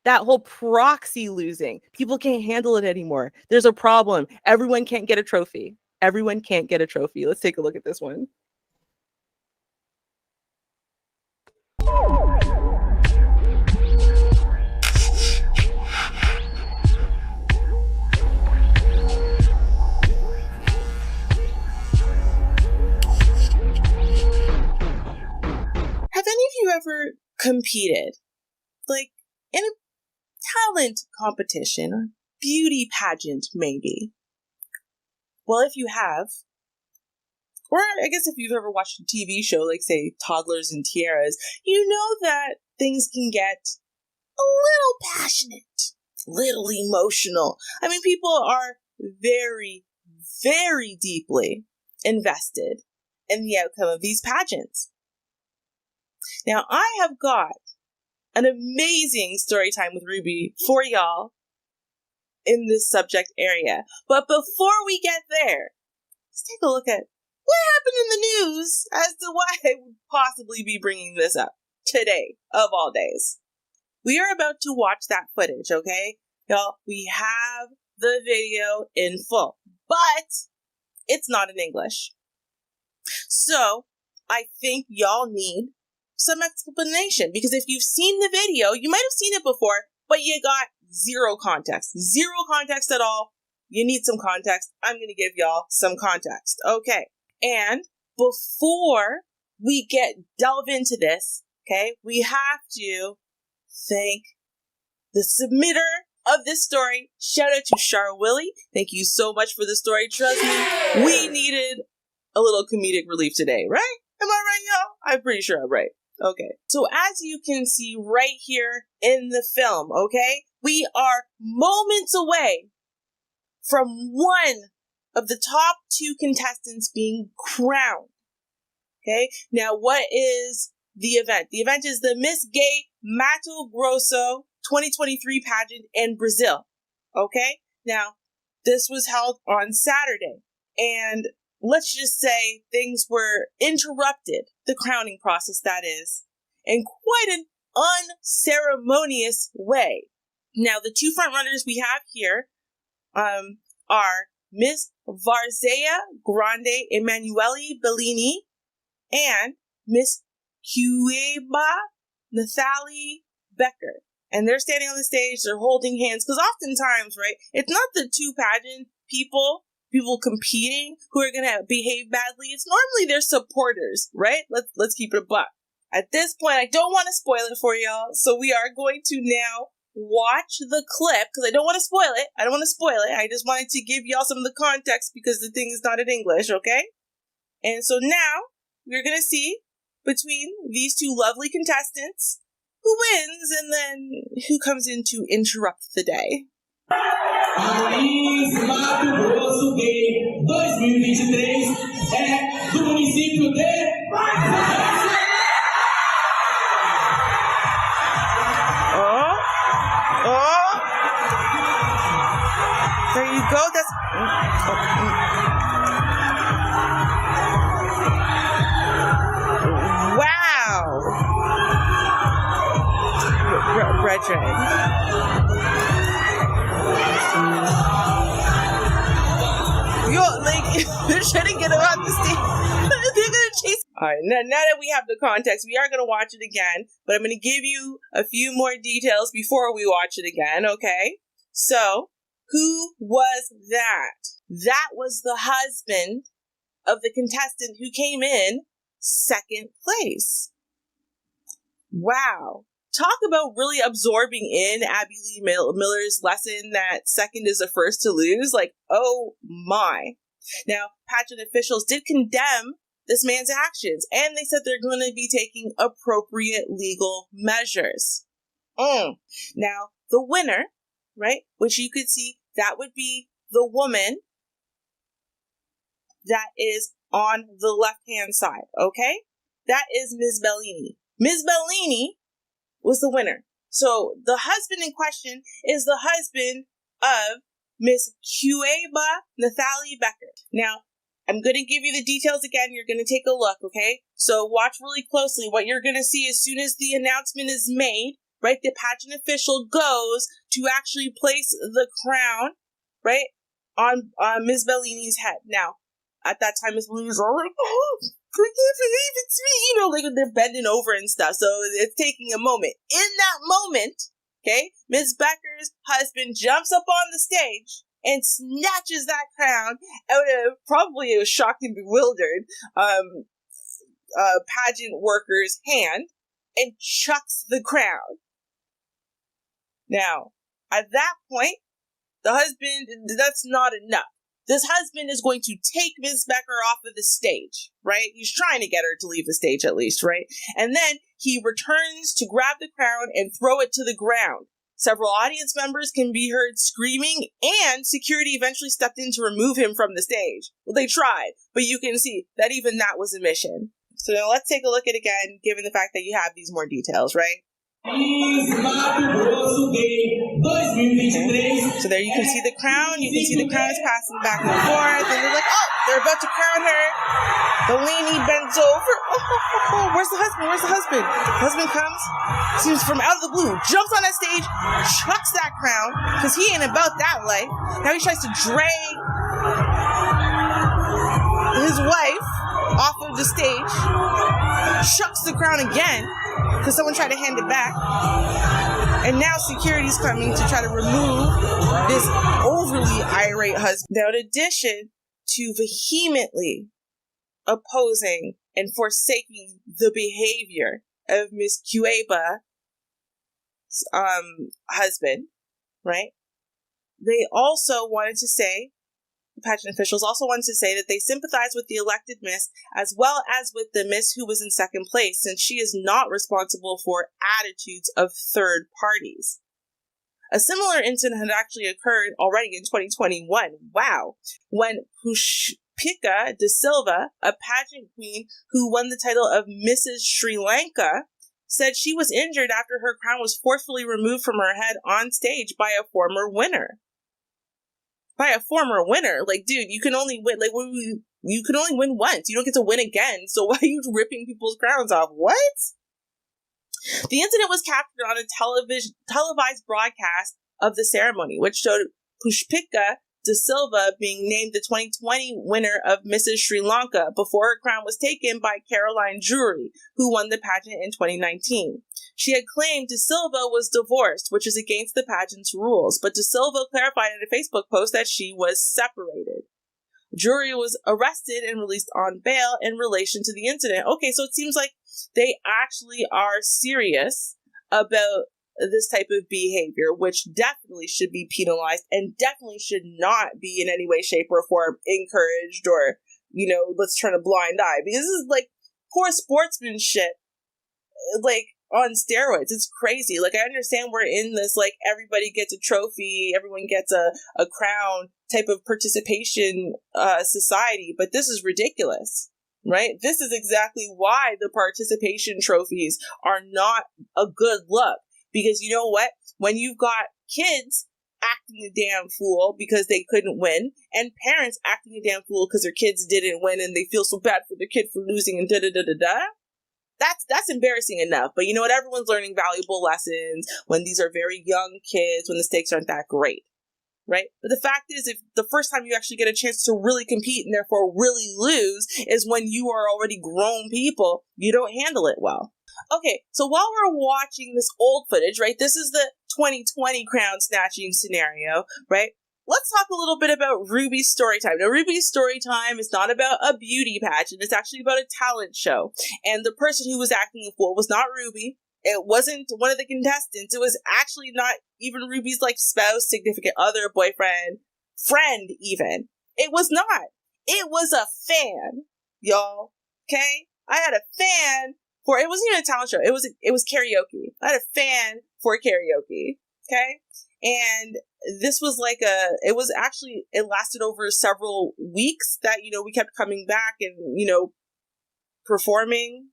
Speaker 2: That whole proxy losing. People can't handle it anymore. There's a problem. Everyone can't get a trophy. Everyone can't get a trophy. Let's take a look at this one.
Speaker 17: Have any of you ever competed, like in a talent competition or beauty pageant, maybe? Well, if you have, or I guess if you've ever watched a TV show, like say Toddlers and Tiaras, you know that things can get a little passionate, little emotional. I mean, people are very, very deeply invested in the outcome of these pageants. Now, I have got an amazing story time with Ruby for y'all in this subject area. But before we get there, let's take a look at what happened in the news as to why I would possibly be bringing this up today, of all days. We are about to watch that footage, okay? Y'all, we have the video in full, but it's not in English. So, I think y'all need some explanation, because if you've seen the video, you might have seen it before, but you got zero context at all. You need some context. I'm going to give y'all some context. Okay. And before we delve into this, okay, we have to thank the submitter of this story. Shout out to Shar Willie. Thank you so much for the story. Trust me, we needed a little comedic relief today, right? Am I right, y'all? I'm pretty sure I'm right. Okay, so as you can see right here in the film, okay, we are moments away from one of the top 2 contestants being crowned. Okay, now what is the event? The event is the Miss Gay Mato Grosso 2023 pageant in Brazil. Okay, now this was held on Saturday, and let's just say things were interrupted, the crowning process that is, in quite an unceremonious way. Now, the 2 frontrunners we have here are Miss Varzea Grande Emanuele Bellini and Miss Cueba Nathalie Becker. And they're standing on the stage, they're holding hands, because oftentimes, right, it's not the 2 pageant people competing who are going to behave badly. It's normally their supporters, right? Let's keep it a buck. At this point, I don't want to spoil it for y'all, so we are going to now watch the clip, because I don't want to spoil it. I just wanted to give y'all some of the context, because the thing is not in English, okay? And so now, we're going to see between these 2 lovely contestants who wins and then who comes in to interrupt the day.
Speaker 18: Paralyzed Mato Grosso de 2023 é do município de
Speaker 17: There you go. That's wow. Yo, like, they're trying to get him off the stage. They're gonna chase. Alright, now that we have the context, we are gonna watch it again, but I'm gonna give you a few more details before we watch it again, okay? So, who was that? That was the husband of the contestant who came in second place. Wow. Talk about really absorbing in Abby Lee Miller's lesson that second is the first to lose. Like, oh my. Now, pageant officials did condemn this man's actions, and they said they're going to be taking appropriate legal measures. Now, the winner, right, which you could see, that would be the woman that is on the left-hand side, okay? That is Ms. Bellini. Ms. Bellini was the winner. So the husband in question is the husband of Miss Cueba Nathalie Becker. Now, I'm going to give you the details again. You're going to take a look, okay? So watch really closely. What you're going to see as soon as the announcement is made, right? The pageant official goes to actually place the crown, right, on Ms. Bellini's head. Now, at that time, Ms. Bellini's all like, oh, forgive, it's me, you know, like they're bending over and stuff. So it's taking a moment. In that moment, okay, Ms. Becker's husband jumps up on the stage and snatches that crown out of probably a shocked and bewildered pageant worker's hand and chucks the crown. Now, at that point, the husband, that's not enough. This husband is going to take Ms. Becker off of the stage, right? He's trying to get her to leave the stage at least, right? And then he returns to grab the crown and throw it to the ground. Several audience members can be heard screaming, and security eventually stepped in to remove him from the stage. Well, they tried, but you can see that even that was a mission. So now let's take a look at it again, given the fact that you have these more details, right? So there you can see the crown. You can see the crown is passing back and forth. And they're like, oh, they're about to crown her. Bellini bends over. Oh, where's the husband? Where's the husband? The husband comes, seems from out of the blue, jumps on that stage, chucks that crown, because he ain't about that life. Now he tries to drag his wife off of the stage, chucks the crown again, because someone tried to hand it back. And now security's coming to try to remove this overly irate husband. Now, in addition to vehemently opposing and forsaking the behavior of Miss Cueba's husband, right? They also wanted to say, the pageant officials also wanted to say that they sympathize with the elected miss as well as with the miss who was in second place, since she is not responsible for attitudes of third parties. A similar incident had actually occurred already in 2021. Wow. When Pushpika De Silva, a pageant queen who won the title of Mrs. Sri Lanka, said she was injured after her crown was forcefully removed from her head on stage by a former winner. Like, dude, you can only win, like, you can only win once. You don't get to win again. So why are you ripping people's crowns off? What? The incident was captured on a televised broadcast of the ceremony, which showed Pushpika De Silva being named the 2020 winner of Mrs. Sri Lanka before her crown was taken by Caroline Jury, who won the pageant in 2019. She had claimed De Silva was divorced, which is against the pageant's rules, but De Silva clarified in a Facebook post that she was separated. Jury was arrested and released on bail in relation to the incident. Okay, so it seems like they actually are serious about this type of behavior, which definitely should be penalized and definitely should not be in any way, shape, or form encouraged or, you know, let's turn a blind eye. Because this is like poor sportsmanship, like on steroids. It's crazy. Like, I understand we're in this, like, everybody gets a trophy, everyone gets a crown type of participation society, but this is ridiculous. Right? This is exactly why the participation trophies are not a good look. Because you know what? When you've got kids acting a damn fool because they couldn't win, and parents acting a damn fool because their kids didn't win and they feel so bad for their kid for losing and that's embarrassing enough. But you know what? Everyone's learning valuable lessons when these are very young kids, when the stakes aren't that great. Right? But the fact is, if the first time you actually get a chance to really compete and therefore really lose is when you are already grown people, you don't handle it well. Okay, so while we're watching this old footage, right, this is the 2020 crown snatching scenario, right? Let's talk a little bit about Ruby's story time. Now, Ruby's story time is not about a beauty pageant. It's actually about a talent show. And the person who was acting a fool was not Ruby. It wasn't one of the contestants. It was actually not even Ruby's, like, spouse, significant other, boyfriend, friend, even. It was not. It was a fan, y'all. Okay? I had a fan for, it wasn't even a talent show. It was karaoke. I had a fan for karaoke. Okay? And this was like it lasted over several weeks that, you know, we kept coming back and, you know, performing.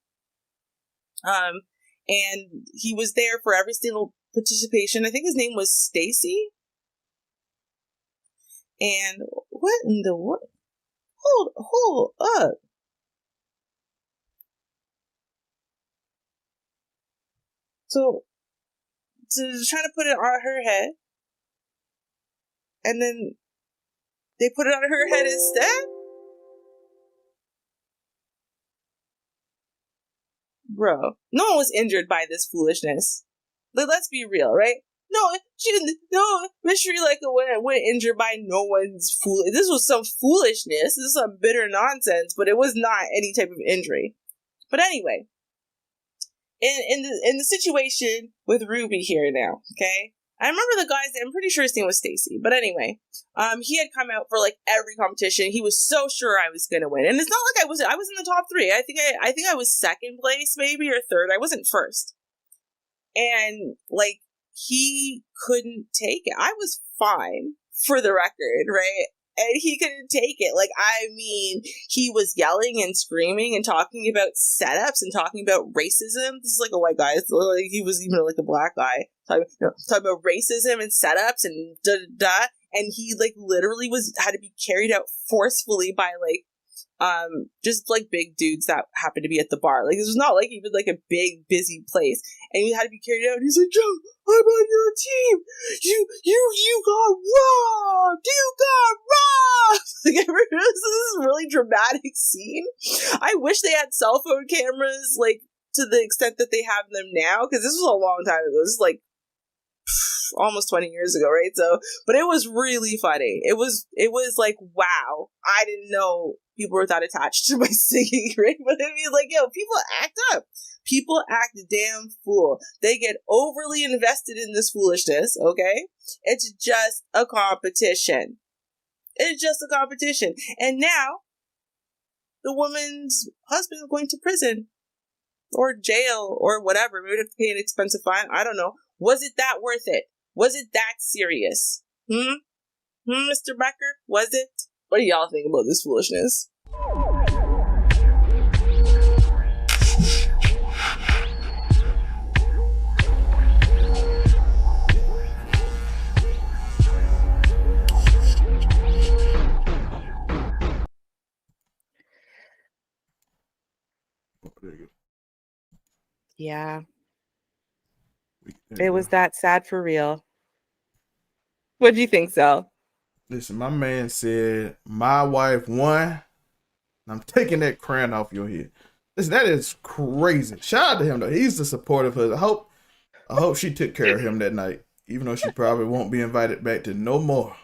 Speaker 17: And he was there for every single participation. I think his name was Stacy. And what in the what? Hold up. So trying to put it on her head, and then they put it on her head instead? Bro, no one was injured by this foolishness. Like, let's be real, right? No, Miss Sri Lanka went injured by no one's fool. This was some foolishness. This is some bitter nonsense, but it was not any type of injury. But anyway, in the situation with Ruby here now, okay? I remember the guys. I'm pretty sure his name was Stacy. But anyway, he had come out for like every competition. He was so sure I was gonna win, and it's not like I was in the top 3. I think I was second place, maybe, or third. I wasn't first, and like. He couldn't take it. I was fine, for the record, right? And he couldn't take it. Like, I mean, he was yelling and screaming and talking about setups and talking about racism. This is like a white guy. It's like he was even like a black guy. Talking about racism and setups and da-da-da. And he, like, literally had to be carried out forcefully by, like, just like big dudes that happened to be at the bar. Like, this was not like even like a big busy place, and he had to be carried out. And he's like, "Joe, I'm on your team. You got robbed. You got robbed." Like, this is a really dramatic scene. I wish they had cell phone cameras, like, to the extent that they have them now, because this was a long time ago. This is like almost 20 years ago, right? So, but it was really funny. It was like, wow, I didn't know people were that attached to my singing, right? But I mean, like, yo, people act up. People act damn fool. They get overly invested in this foolishness, okay? It's just a competition. It's just a competition. And now, the woman's husband is going to prison or jail or whatever. Maybe have to pay an expensive fine. I don't know. Was it that worth it? Was it that serious? Mr. Becker? Was it? What do y'all think about this foolishness?
Speaker 2: Yeah. It was that sad for real. What do you think, Sal?
Speaker 1: Listen, my man said, my wife won. I'm taking that crown off your head. Listen, that is crazy. Shout out to him, though. He's the supportive husband. I hope she took care of him that night, even though she probably won't be invited back to no more.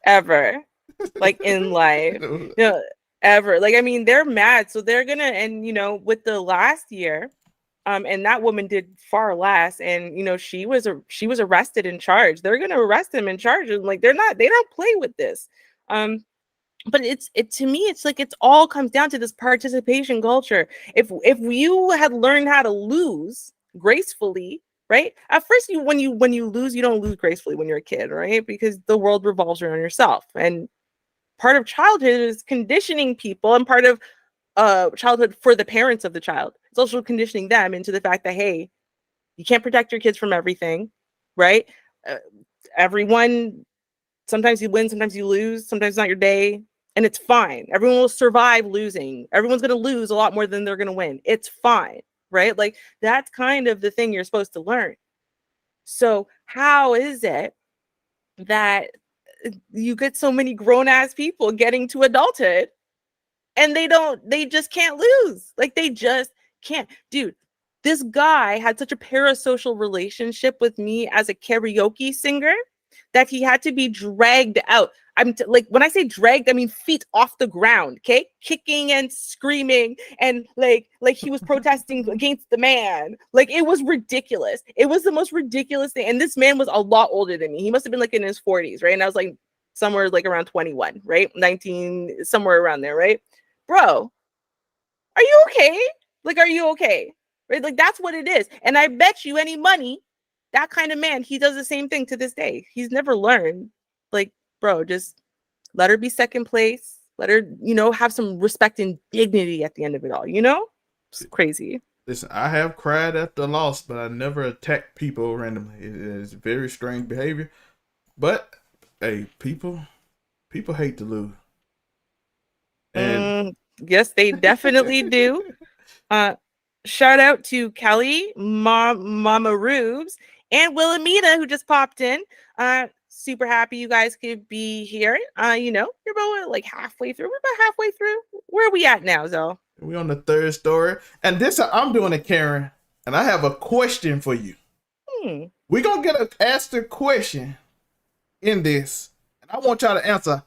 Speaker 2: Ever. Like, in life. You know, ever. Like, I mean, they're mad. So they're gonna, and, you know, with the last year, and that woman did far less, and, you know, she was arrested and charged. They're gonna arrest him and charge him. Like, they don't play with this. But to me, it's like, it's all comes down to this participation culture. If you had learned how to lose gracefully, right? At first, when you lose, you don't lose gracefully when you're a kid, right? Because the world revolves around yourself. And part of childhood is conditioning people, and part of childhood for the parents of the child, it's also conditioning them into the fact that, hey, you can't protect your kids from everything, right? Everyone, sometimes you win, sometimes you lose, sometimes it's not your day, and it's fine. Everyone will survive losing. Everyone's going to lose a lot more than they're going to win. It's fine, right? Like, that's kind of the thing you're supposed to learn. So how is it that you get so many grown-ass people getting to adulthood and they just can't lose? Like, they just can't. Dude, this guy had such a parasocial relationship with me as a karaoke singer that he had to be dragged out. Like, when I say dragged, I mean feet off the ground, okay? Kicking and screaming, and like he was protesting against the man. Like, it was ridiculous. It was the most ridiculous thing. And this man was a lot older than me. He must have been like in his 40s, right? And I was like somewhere like around 21, right? 19, somewhere around there, right? Bro, are you okay? Like, are you okay? Right? Like, that's what it is. And I bet you any money, that kind of man, he does the same thing to this day. He's never learned. Like, bro, just let her be second place. Let her, you know, have some respect and dignity at the end of it all, you know? It's crazy.
Speaker 1: Listen, I have cried after a loss, but I never attack people randomly. It is very strange behavior. But, hey, people hate to lose. And
Speaker 2: yes, they definitely do. Shout out to Kelly, Mama Rubes, and Wilhelmina, who just popped in. Super happy you guys could be here. You know, you're about like halfway through. We're about halfway through. Where are we at now, Zoe?
Speaker 1: We're on the third story. And this, I'm doing it, Karen. And I have a question for you. We're going to get asked a question in this. And I want y'all to answer,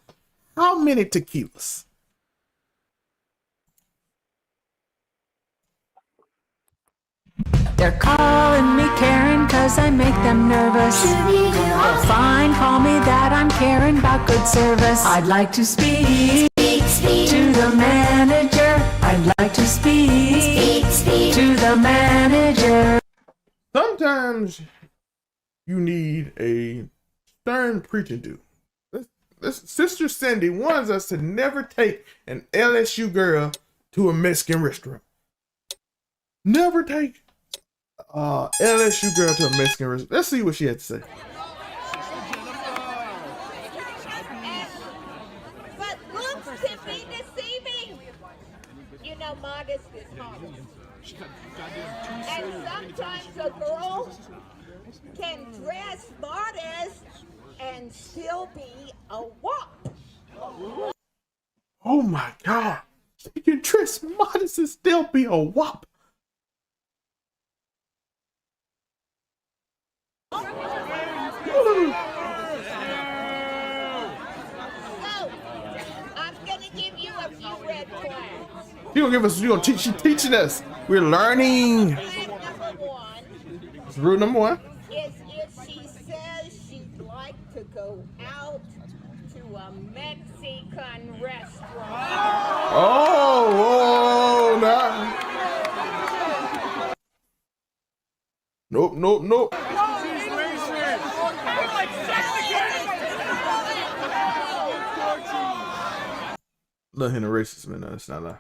Speaker 1: how many tequilas?
Speaker 19: They're calling me Karen cause I make them nervous. Oh fine, call me that, I'm Karen about good service. I'd like to speak to the manager. I'd like to speak to the manager.
Speaker 1: Sometimes you need a stern preaching to. This Sister Cindy warns us to never take an LSU girl to a Mexican restaurant. Never take LSU girl to a Mexican restaurant. Let's see what she had to say.
Speaker 20: But looks can be deceiving. You know, modest is hard. And sometimes a girl can dress modest and still be a wop.
Speaker 1: Oh my God. She can dress modest and still be a wop.
Speaker 20: So, I'm gonna give you a few red flags.
Speaker 1: She's teaching us. We're learning.
Speaker 20: Number one
Speaker 1: It's rule number one.
Speaker 20: is if she says she'd like to go out to a Mexican restaurant.
Speaker 1: Oh, no. Nope. Nothing racist, man. No, it's not that.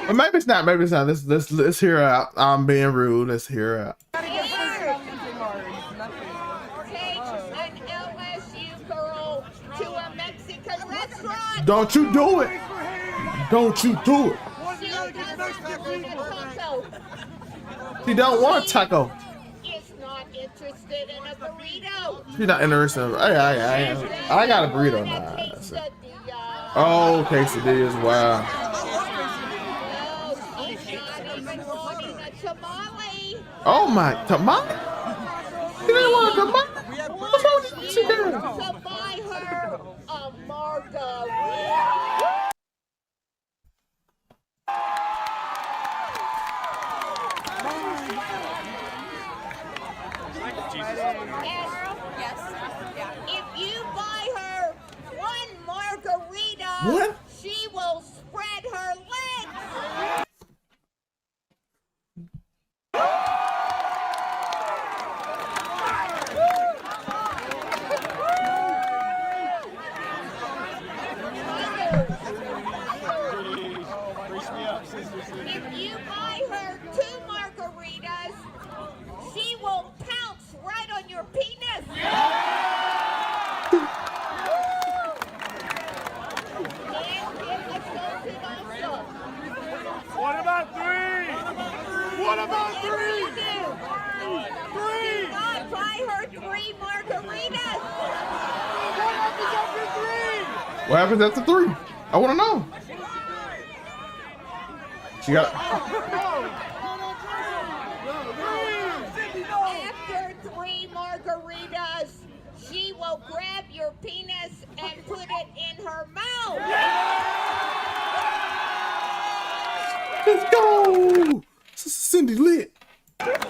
Speaker 1: But maybe it's not. Let's hear her out. I'm being rude. Let's hear her out.
Speaker 20: Take an LSU girl to a Mexican restaurant.
Speaker 1: Don't you do it. Don't you do it.
Speaker 20: She doesn't want a taco.
Speaker 1: She don't want a taco.
Speaker 20: Is not interested in a burrito.
Speaker 1: She's not interested. I got a burrito now. Oh, quesadillas. Wow.
Speaker 20: No, she's not even wanting a tamale.
Speaker 1: Oh my, tamale? She didn't want a tamale? What's wrong with this girl?
Speaker 20: To buy her a margarita. If you buy her one margarita,
Speaker 1: what?
Speaker 20: She will spread her legs. If you buy her 2 margaritas, she will pounce right on your penis.
Speaker 18: What about 3? What about 3? 3!
Speaker 20: Do not buy her 3 margaritas.
Speaker 18: What happens after 3?
Speaker 1: What happens after 3? I want to know. She got.
Speaker 20: After 3 margaritas, she will grab your penis and put it in her mouth.
Speaker 1: Let's go. Cindy lit.
Speaker 20: Nobody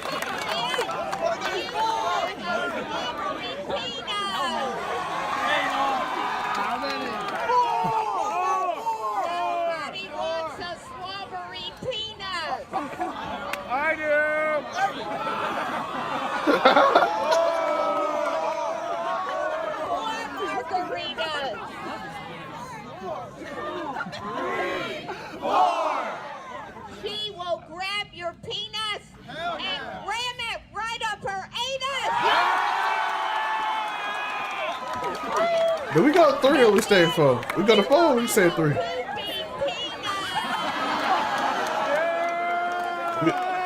Speaker 20: wants a slobbery peanut.
Speaker 18: I do.
Speaker 20: Margaritas.
Speaker 18: 4.
Speaker 20: She will grab your penis and ram it right up her anus.
Speaker 1: Do we go 3 or we stay 4? We go to 4 or we stay 3?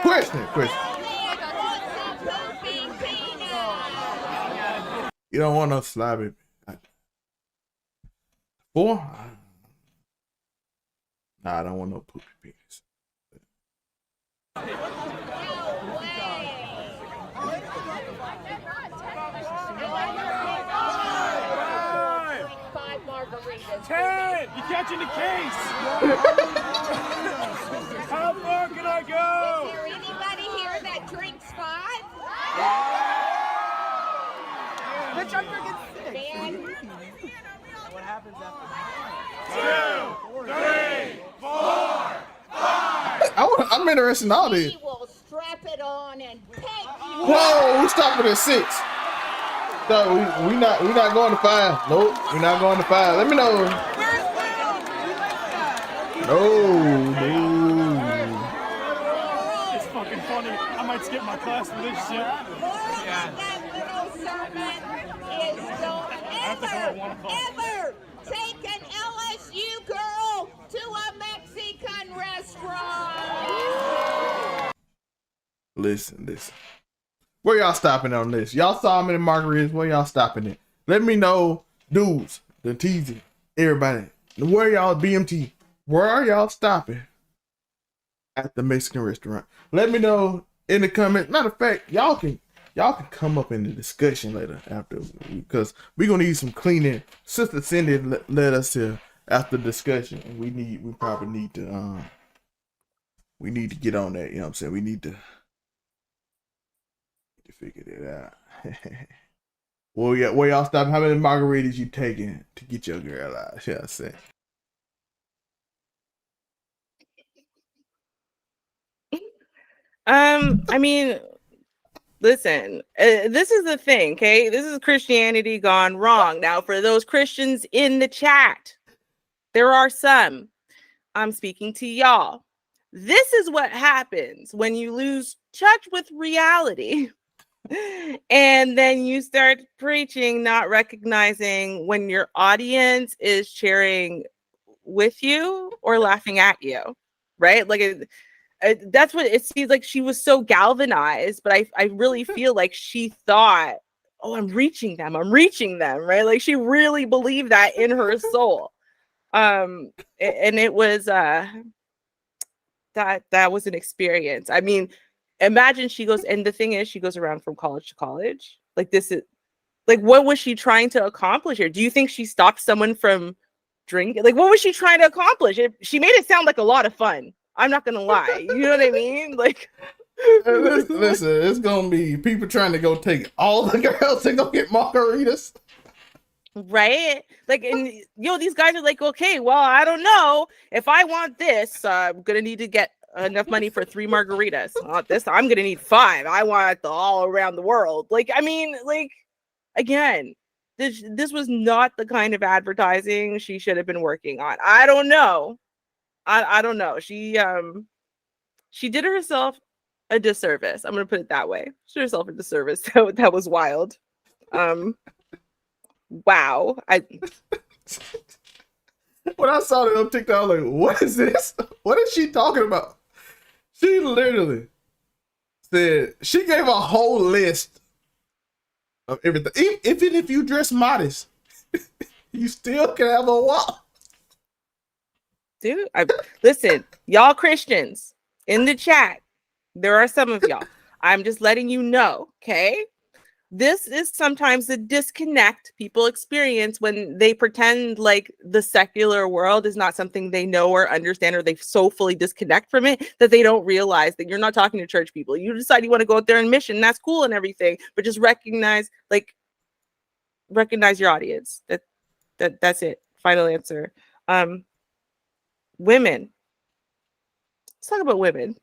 Speaker 1: Question. You don't want no slobby. 4? Nah, I don't want no poopy penis.
Speaker 20: Five margaritas.
Speaker 18: 10! You're catching the case! How far can I go?
Speaker 20: Is there anybody here that drinks 5?
Speaker 13: The jumper gets 6.
Speaker 20: Man.
Speaker 18: What happens after that? 2, 3, 4, 5!
Speaker 1: I'm interested in all this.
Speaker 20: We will strap it on and take you.
Speaker 1: Whoa, we stopping at 6. So we not going to 5. Nope, we're not going to 5. Let me know. No.
Speaker 18: It's fucking funny. I might skip my class for this shit.
Speaker 20: That little sermon is don't ever take an LSU girl to a Mexican restaurant.
Speaker 1: Listen. Where y'all stopping on this? Y'all saw me in Margaritas. Where y'all stopping at? Let me know, dudes, the TZ, everybody. Where y'all BMT? Where are y'all stopping at the Mexican restaurant? Let me know in the comments. Matter of fact, y'all can come up in the discussion later after, because we're gonna need some cleaning. Sister Cindy led us to after discussion, and we probably need to get on that. You know what I'm saying? We need to figure that out. Well, yeah, where y'all stopping? How many margaritas you taking to get your girl out? Yeah, I say.
Speaker 2: I mean, listen, this is the thing, okay? This is Christianity gone wrong. Now, for those Christians in the chat, there are some. I'm speaking to y'all. This is what happens when you lose touch with reality. And then you start preaching, not recognizing when your audience is cheering with you or laughing at you, right? Like that's what it seems like. She was so galvanized, but I really feel like she thought, oh, I'm reaching them, right? Like she really believed that in her soul. And it was that was an experience. I mean, imagine she goes, and the thing is, she goes around from college to college. Like this is like, what was she trying to accomplish here? Do you think she stopped someone from drinking? Like, what was she trying to accomplish? She made it sound like a lot of fun. I'm not gonna lie. You know what I mean? Like,
Speaker 1: listen, it's gonna be people trying to go take all the girls and go get margaritas.
Speaker 2: Right? Like, and these guys are like, okay, well, I don't know if I want this. I'm gonna need to get enough money for 3 margaritas. This I'm gonna need 5. I want it all around the world. Like, I mean, like, again, this was not the kind of advertising she should have been working on. I don't know. I don't know. She did herself a disservice. I'm gonna put it that way. She did herself a disservice. That was wild. Wow.
Speaker 1: When I saw that on TikTok, I was like, what is this? What is she talking about? She literally said, she gave a whole list of everything. Even if you dress modest, you still can have a walk.
Speaker 2: Dude, listen, y'all Christians in the chat, there are some of y'all. I'm just letting you know, okay? This is sometimes the disconnect people experience when they pretend like the secular world is not something they know or understand, or they so fully disconnect from it that they don't realize that you're not talking to church people. You decide you want to go out there and mission, that's cool and everything, but just recognize your audience. That's it. Final answer. Women. Let's talk about women.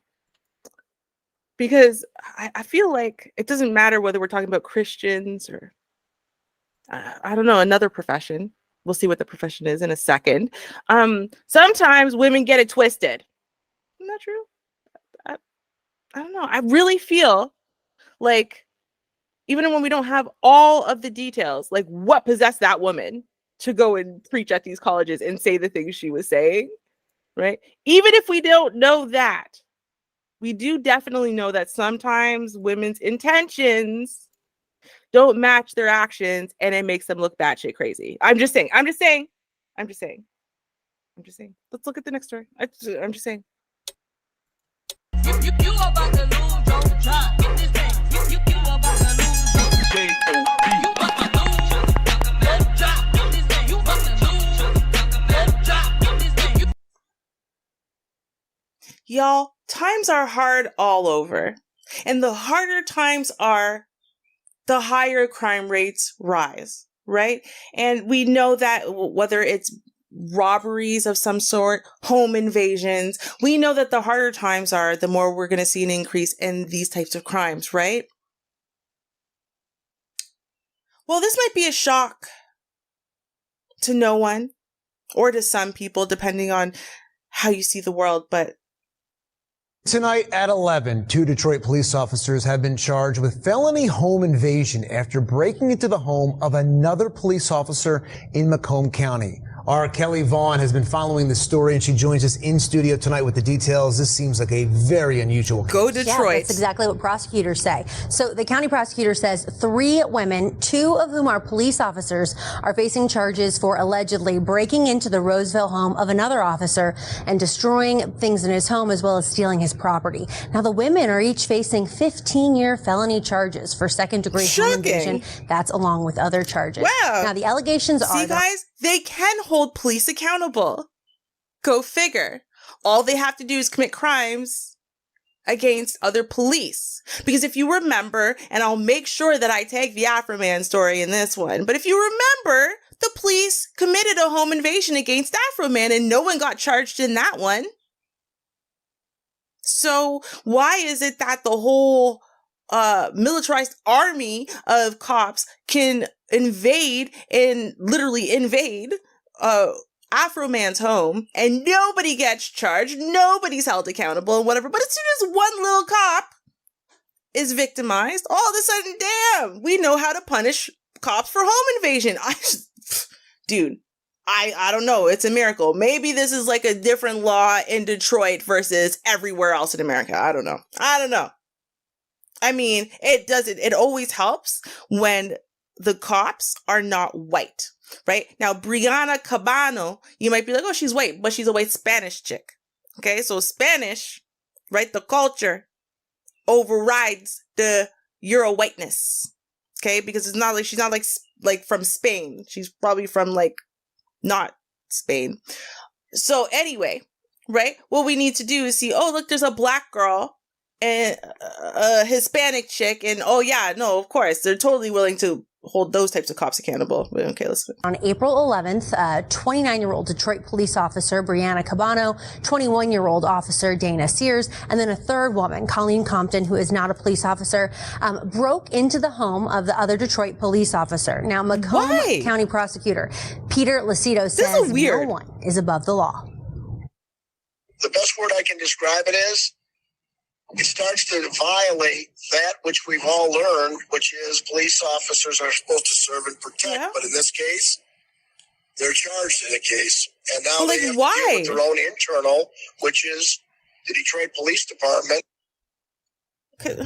Speaker 2: Because I feel like it doesn't matter whether we're talking about Christians or, I don't know, another profession. We'll see what the profession is in a second. Sometimes women get it twisted. Isn't that true? I don't know. I really feel like even when we don't have all of the details, like what possessed that woman to go and preach at these colleges and say the things she was saying, right? Even if we don't know that, we do definitely know that sometimes women's intentions don't match their actions, and it makes them look batshit crazy. I'm just saying. Let's look at the next story. I'm just saying. You about to lose your job. Get this thing. You about to lose your job. You about to lose your job. Get this thing. You about to lose your job. Get this thing.
Speaker 17: Y'all, times are hard all over. And the harder times are, the higher crime rates rise, right? And we know that whether it's robberies of some sort, home invasions, we know that the harder times are, the more we're going to see an increase in these types of crimes, right? Well, this might be a shock to no one, or to some people, depending on how you see the world, but
Speaker 21: tonight at 11, 2 Detroit police officers have been charged with felony home invasion after breaking into the home of another police officer in Macomb County. Our Kelly Vaughn has been following the story, and she joins us in studio tonight with the details. This seems like a very unusual case.
Speaker 17: Go Detroit.
Speaker 22: Yeah, that's exactly what prosecutors say. So the county prosecutor says 3 women, 2 of whom are police officers, are facing charges for allegedly breaking into the Roseville home of another officer and destroying things in his home, as well as stealing his property. Now, the women are each facing 15-year felony charges for second-degree home invasion. That's along with other charges.
Speaker 17: Wow.
Speaker 22: Now, the allegations are...
Speaker 17: See, guys, they can hold police accountable. Go figure. All they have to do is commit crimes against other police. Because if you remember, and I'll make sure that I take the Afro Man story in this one, but if you remember, the police committed a home invasion against Afro Man and no one got charged in that one. So why is it that the whole militarized army of cops can invade and literally invade Afro Man's home and nobody gets charged, nobody's held accountable and whatever, but as soon as one little cop is victimized, all of a sudden, damn, we know how to punish cops for home invasion. I don't know. It's a miracle. Maybe this is like a different law in Detroit versus everywhere else in America. I don't know. I mean, it always helps when the cops are not white, right? Now, Brianna Cabano, you might be like, oh, she's white, but she's a white Spanish chick. Okay, so Spanish, right? The culture overrides the Euro whiteness. Okay, because it's not like she's not like from Spain. She's probably from like not Spain. So anyway, right? What we need to do is see, oh, look, there's a black girl and a Hispanic chick, and oh yeah, no, of course, they're totally willing to hold those types of cops accountable. Okay, listen.
Speaker 22: On April 11th, 29-year-old Detroit police officer Brianna Cabano, 21-year-old officer Dana Sears, and then a third woman, Colleen Compton, who is not a police officer, broke into the home of the other Detroit police officer. Now, Macomb County prosecutor Peter Lucido says no one is above the law.
Speaker 10: The best word I can describe it is, it starts to violate that which we've all learned, which is police officers are supposed to serve and protect. Yeah. But in this case, they're charged in a case. And now they have to deal with their own internal, which is the Detroit Police Department.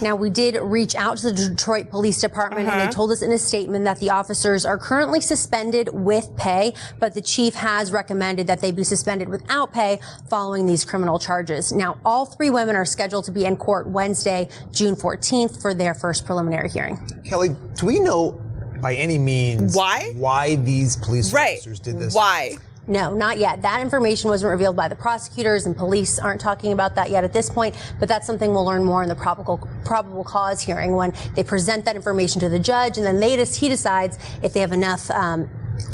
Speaker 22: Now, we did reach out to the Detroit Police Department, and they told us in a statement that the officers are currently suspended with pay, but the chief has recommended that they be suspended without pay following these criminal charges. Now, all 3 women are scheduled to be in court Wednesday, June 14th, for their first preliminary hearing.
Speaker 21: Kelly, do we know by any means why these police officers did this?
Speaker 17: Why?
Speaker 22: No, not yet. That information wasn't revealed by the prosecutors, and police aren't talking about that yet at this point, but that's something we'll learn more in the probable cause hearing when they present that information to the judge, and then he decides if they have enough to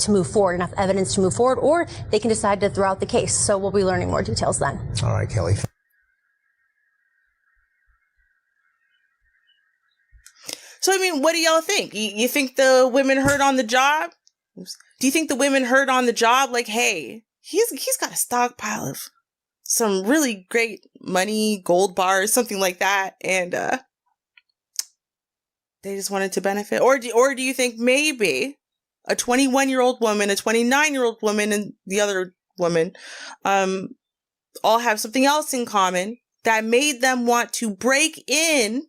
Speaker 22: move forward, enough evidence to move forward, or they can decide to throw out the case. So we'll be learning more details then.
Speaker 21: All right, Kelly.
Speaker 17: So, I mean, what do y'all think? You think the women heard on the job? Do you think the women heard on the job, like, hey, he's got a stockpile of some really great money, gold bars, something like that, and they just wanted to benefit? Or do you think maybe a 21-year-old woman, a 29-year-old woman, and the other woman all have something else in common that made them want to break in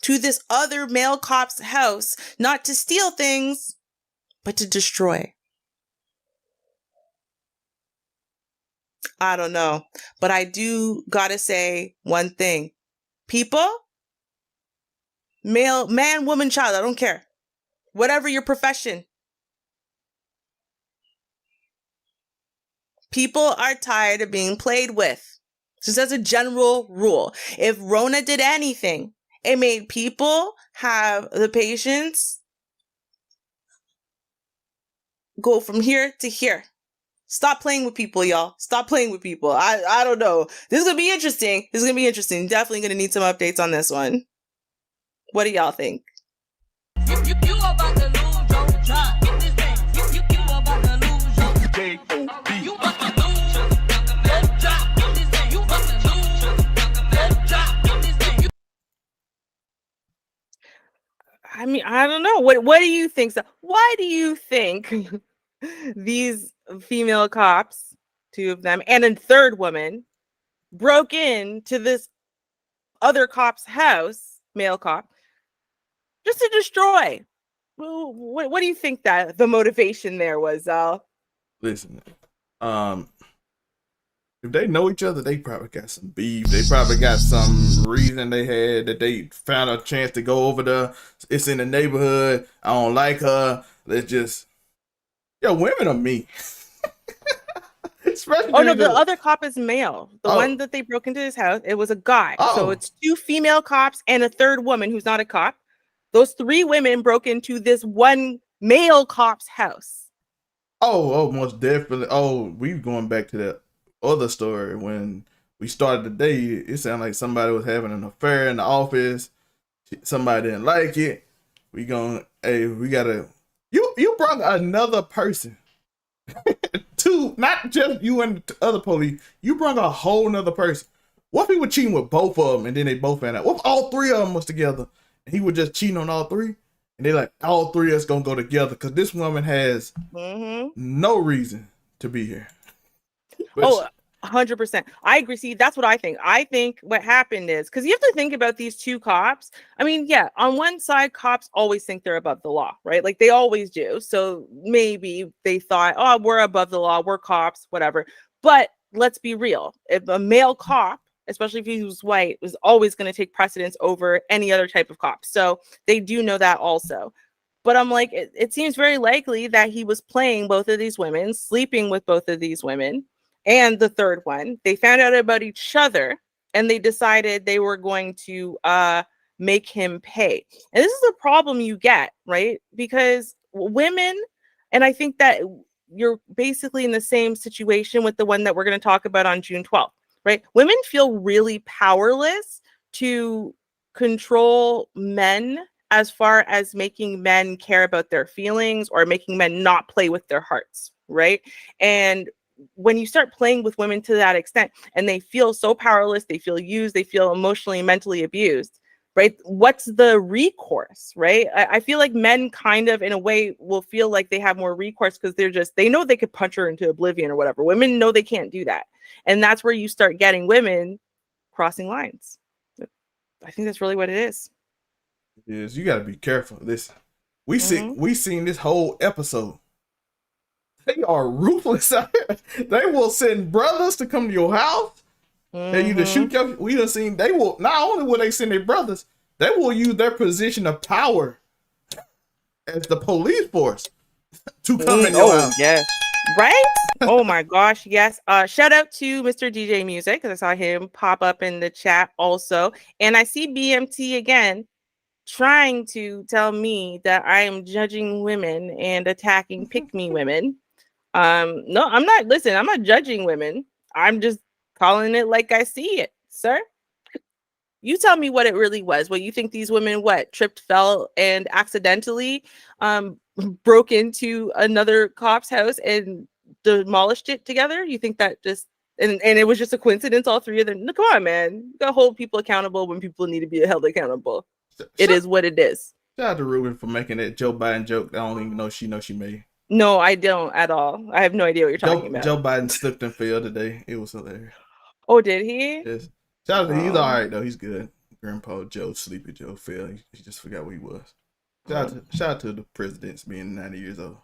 Speaker 2: to this other male cop's house, not to steal things, but to destroy. I don't know, but I do gotta say one thing. People, male, man, woman, child, I don't care. Whatever your profession. People are tired of being played with. Just as a general rule. If Rona did anything, it made people have the patience go from here to here. Stop playing with people, y'all. Stop playing with people. I don't know. This is going to be interesting. Definitely going to need some updates on this one. What do y'all think?
Speaker 18: You about to lose your job. Get this thing. You about to lose your J-O-B. You about to lose your job. Get this thing. You about to lose your job. Get this thing.
Speaker 2: I mean, I don't know. What do you think? Why do you think these female cops, two of them, and a third woman, broke into this other cop's house, male cop, just to destroy? Well, what do you think that the motivation there was, Al?
Speaker 1: Listen, if they know each other, they probably got some beef. They probably got some reason they had that they found a chance to go over there. It's in the neighborhood. I don't like her. Let's just... Yo, women are mean.
Speaker 2: Oh no, the other cop is male. The one that they broke into his house, it was a guy. So it's two female cops and a third woman who's not a cop. Those three women broke into this one male cop's house.
Speaker 1: Oh, most definitely. Oh, we going back to that other story when we started the day. It sounded like somebody was having an affair in the office. Somebody didn't like it. We gotta. You brought another person. Two, not just you and the other police. You brought a whole nother person. What if he was cheating with both of them and then they both found out? What if all three of them was together and he was just cheating on all three? And they like, all three of us gonna go together because this woman has no reason to be here. But
Speaker 2: 100%. I agree. See, that's what I think. I think what happened is, because you have to think about these two cops. I mean, yeah, on one side, cops always think they're above the law, right? Like they always do. So maybe they thought, oh, we're above the law, we're cops, whatever. But let's be real. If a male cop, especially if he was white, was always going to take precedence over any other type of cop. So they do know that also. But I'm like, it seems very likely that he was playing both of these women, sleeping with both of these women. And the third one, they found out about each other and they decided they were going to make him pay. And this is the problem you get, right? Because women, and I think that you're basically in the same situation with the one that we're going to talk about on June 12th, right? Women feel really powerless to control men as far as making men care about their feelings or making men not play with their hearts, right? And when you start playing with women to that extent and they feel so powerless, they feel used, they feel emotionally and mentally abused, right? What's the recourse, right? I feel like men kind of in a way will feel like they have more recourse because they know they could punch her into oblivion or whatever. Women know they can't do that. And that's where you start getting women crossing lines. I think that's really what it is.
Speaker 1: It is. You got to be careful. Listen, we seen this whole episode. They are ruthless out here. They will send brothers to come to your house. Tell you to shoot your. We done seen. They will not only will they send their brothers, they will use their position of power as the police force to come in your house.
Speaker 2: Yes, right? Oh my gosh, yes. Shout out to Mr. DJ Music because I saw him pop up in the chat also, and I see BMT again trying to tell me that I am judging women and attacking pick-me women. No, I'm not. Listen, I'm not judging women. I'm just calling it like I see it, sir. You tell me what it really was. What you think these women tripped, fell, and accidentally broke into another cop's house and demolished it together? You think that just and it was just a coincidence, all three of them? No, come on, man. You gotta hold people accountable when people need to be held accountable. It is what it is.
Speaker 1: Shout out to Ruben for making that Joe Biden joke that I don't even know she made.
Speaker 2: No, I don't at all. I have no idea what you're talking about.
Speaker 1: Joe Biden slipped and fell today. It was hilarious.
Speaker 2: Oh, did he?
Speaker 1: Yes. Shout out to he's all right though. He's good. Grandpa Joe, Sleepy Joe, fell. He just forgot where he was. Shout out to the presidents being 90 years old.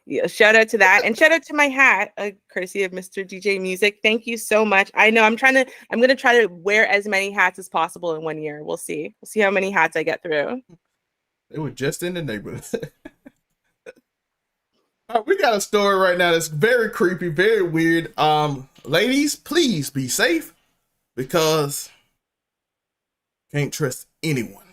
Speaker 2: Yeah, shout out to that, and shout out to my hat, courtesy of Mr. DJ Music. Thank you so much. I know I'm gonna try to wear as many hats as possible in 1 year. We'll see how many hats I get through.
Speaker 1: They were just in the neighborhood. We got a story right now that's very creepy, very weird. Ladies, please be safe because can't trust anyone.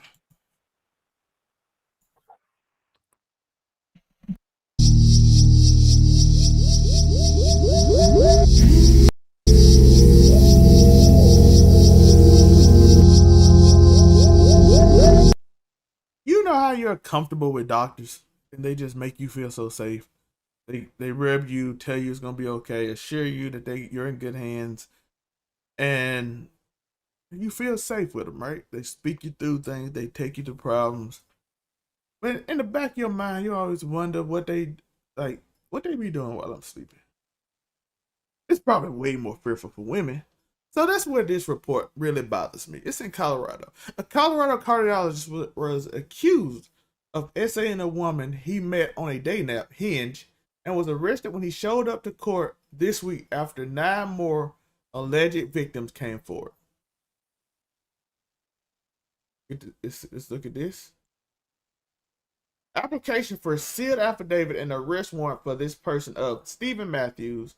Speaker 1: You know how you're comfortable with doctors and they just make you feel so safe. They rub you, tell you it's gonna be okay, assure you that you're in good hands, and you feel safe with them, right? They speak you through things, they take you to problems. But in the back of your mind, you always wonder what they be doing while I'm sleeping. It's probably way more fearful for women. So that's where this report really bothers me. It's in Colorado. A Colorado cardiologist was accused of essaying a woman he met on a dating app, Hinge, and was arrested when he showed up to court this week after 9 more alleged victims came forward. Let's look at this. Application for sealed affidavit and arrest warrant for this person of Stephen Matthews.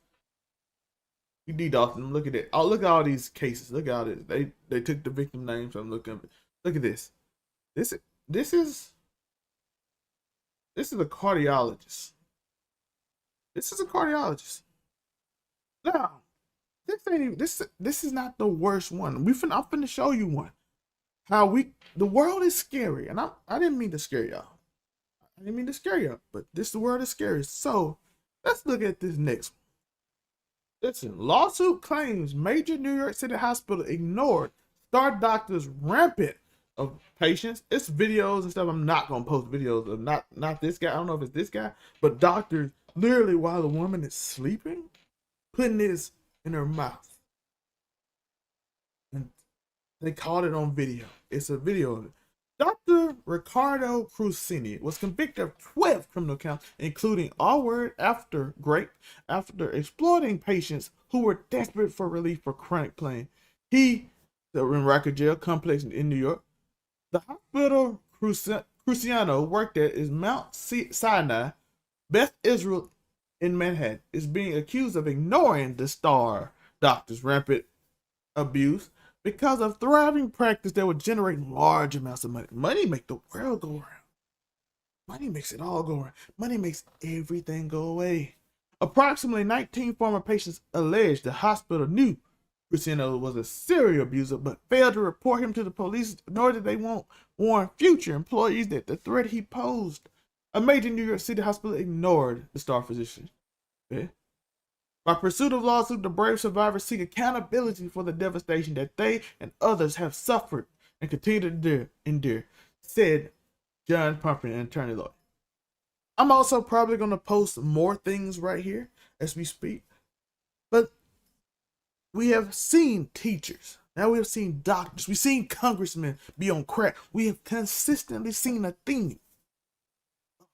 Speaker 1: You need often look at it. Oh, look at all these cases. Look at all this. They took the victim names. I'm looking. Look at this. This is a cardiologist. This is a cardiologist. Now, this is not the worst one. I'm finna show you one. The world is scary, and I didn't mean to scare y'all. But the world is scary. So let's look at this next one. Listen, lawsuit claims major New York City hospital ignored star doctors rampant of patients. It's videos and stuff. I'm not gonna post videos of not this guy. I don't know if it's this guy, but doctors literally while the woman is sleeping, putting this in her mouth. And they caught it on video. It's a video of it. Dr. Ricardo Cruzini was convicted of 12 criminal counts, including all-word after exploiting patients who were desperate for relief for chronic pain. He, in Rikers Jail complex in New York, the hospital Cruciano worked at is Mount Sinai, Beth Israel in Manhattan, is being accused of ignoring the star doctor's rampant abuse. Because of thriving practice that would generate large amounts of money. Money makes the world go around. Money makes it all go around. Money makes everything go away. Approximately 19 former patients alleged the hospital knew Cruciano was a serial abuser, but failed to report him to the police, nor did they warn future employees that the threat he posed. A major New York City hospital ignored the star physician. Okay? By pursuit of lawsuit, the brave survivors seek accountability for the devastation that they and others have suffered and continue to endure, said John Pumpkin, an attorney lawyer. I'm also probably going to post more things right here as we speak. But we have seen teachers. Now we have seen doctors. We've seen congressmen be on crack. We have consistently seen a theme.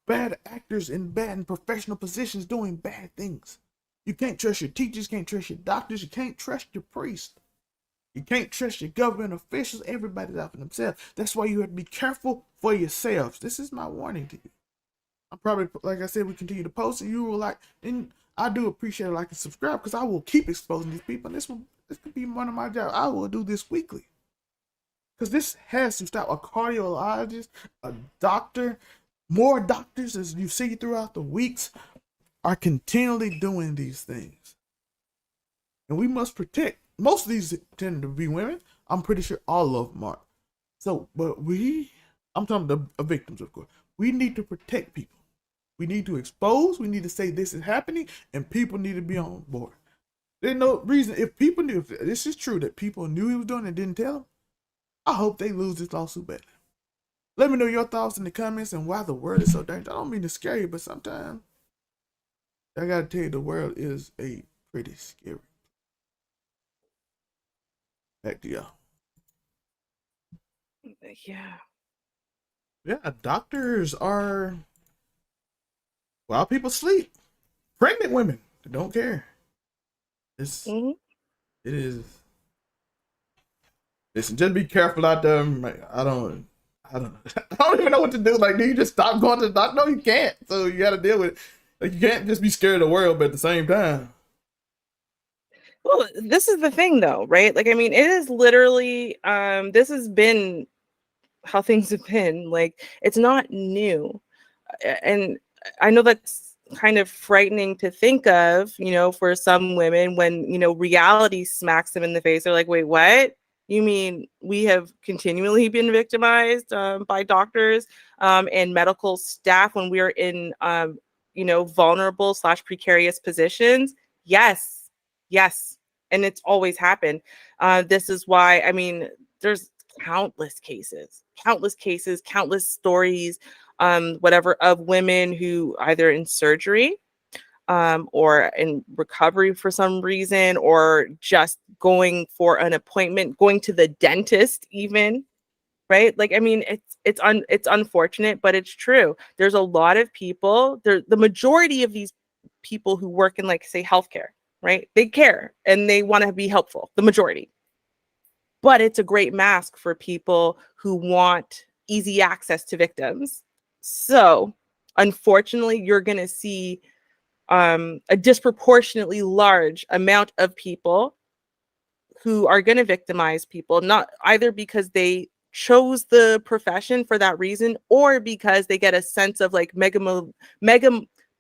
Speaker 1: Bad actors in bad and professional positions doing bad things. You can't trust your teachers, can't trust your doctors, you can't trust your priests. You can't trust your government officials. Everybody's out for themselves. That's why you have to be careful for yourselves. This is my warning to you. I'm probably, like I said, we continue to post, and you will like, and I do appreciate it, like and subscribe, because I will keep exposing these people. And this could be one of my jobs. I will do this weekly. Because this has to stop. A cardiologist, a doctor, more doctors, as you see throughout the weeks, are continually doing these things. And we must protect. Most of these tend to be women. I'm pretty sure all of them are. So, but I'm talking the victims, of course. We need to protect people. We need to expose. We need to say this is happening, and people need to be on board. There's no reason, if people knew, if this is true, that people knew he was doing it and didn't tell him, I hope they lose this lawsuit badly. Let me know your thoughts in the comments and why the world is so dangerous. I don't mean to scare you, but sometimes I gotta tell you, the world is a pretty scary. Back to y'all. Yeah, doctors are, while people sleep, pregnant women don't care. It is. Listen, just be careful out there. I don't even know what to do. Like, do you just stop going to the doctor? No, you can't. So you got to deal with it. Like, you can't just be scared of the world, but at the same time.
Speaker 2: Well, this is the thing, though, right? Like, I mean, it is literally, this has been how things have been. Like, it's not new. And I know that's kind of frightening to think of, you know, for some women when, you know, reality smacks them in the face. They're like, wait, what? You mean we have continually been victimized by doctors and medical staff when we are in, you know, vulnerable / precarious positions? Yes. And it's always happened. This is why, I mean, there's countless cases, countless stories, whatever, of women who either in surgery or in recovery for some reason, or just going for an appointment, going to the dentist even, right? Like, I mean, it's unfortunate, but it's true. There's a lot of people, the majority of these people who work in, like, say, healthcare, right? They care and they want to be helpful, the majority. But it's a great mask for people who want easy access to victims. So, unfortunately, you're going to see a disproportionately large amount of people who are going to victimize people, not either because they chose the profession for that reason, or because they get a sense of, like, mega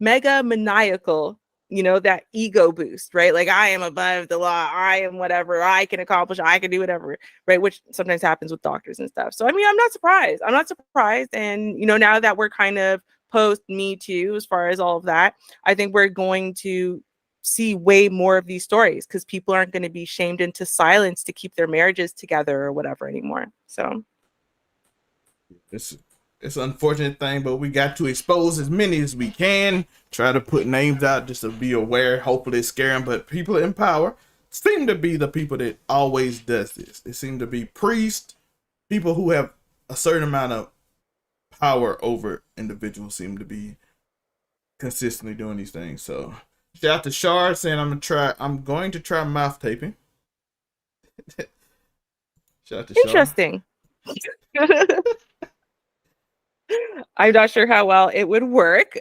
Speaker 2: maniacal, you know, that ego boost, right? Like, I am above the law, I am whatever, I can accomplish, I can do whatever, right? Which sometimes happens with doctors and stuff. So, I mean, I'm not surprised. And, you know, now that we're kind of post Me Too, as far as all of that, I think we're going to see way more of these stories because people aren't going to be shamed into silence to keep their marriages together or whatever anymore. So
Speaker 1: it's an unfortunate thing, but we got to expose as many as we can, try to put names out just to be aware. Hopefully it's scaring, but people in power seem to be the people that always does this. They seem to be priests, people who have a certain amount of power over individuals seem to be consistently doing these things. So shout out to Shard saying I'm going to try mouth taping. Shout out to
Speaker 2: interesting. I'm not sure how well it would work.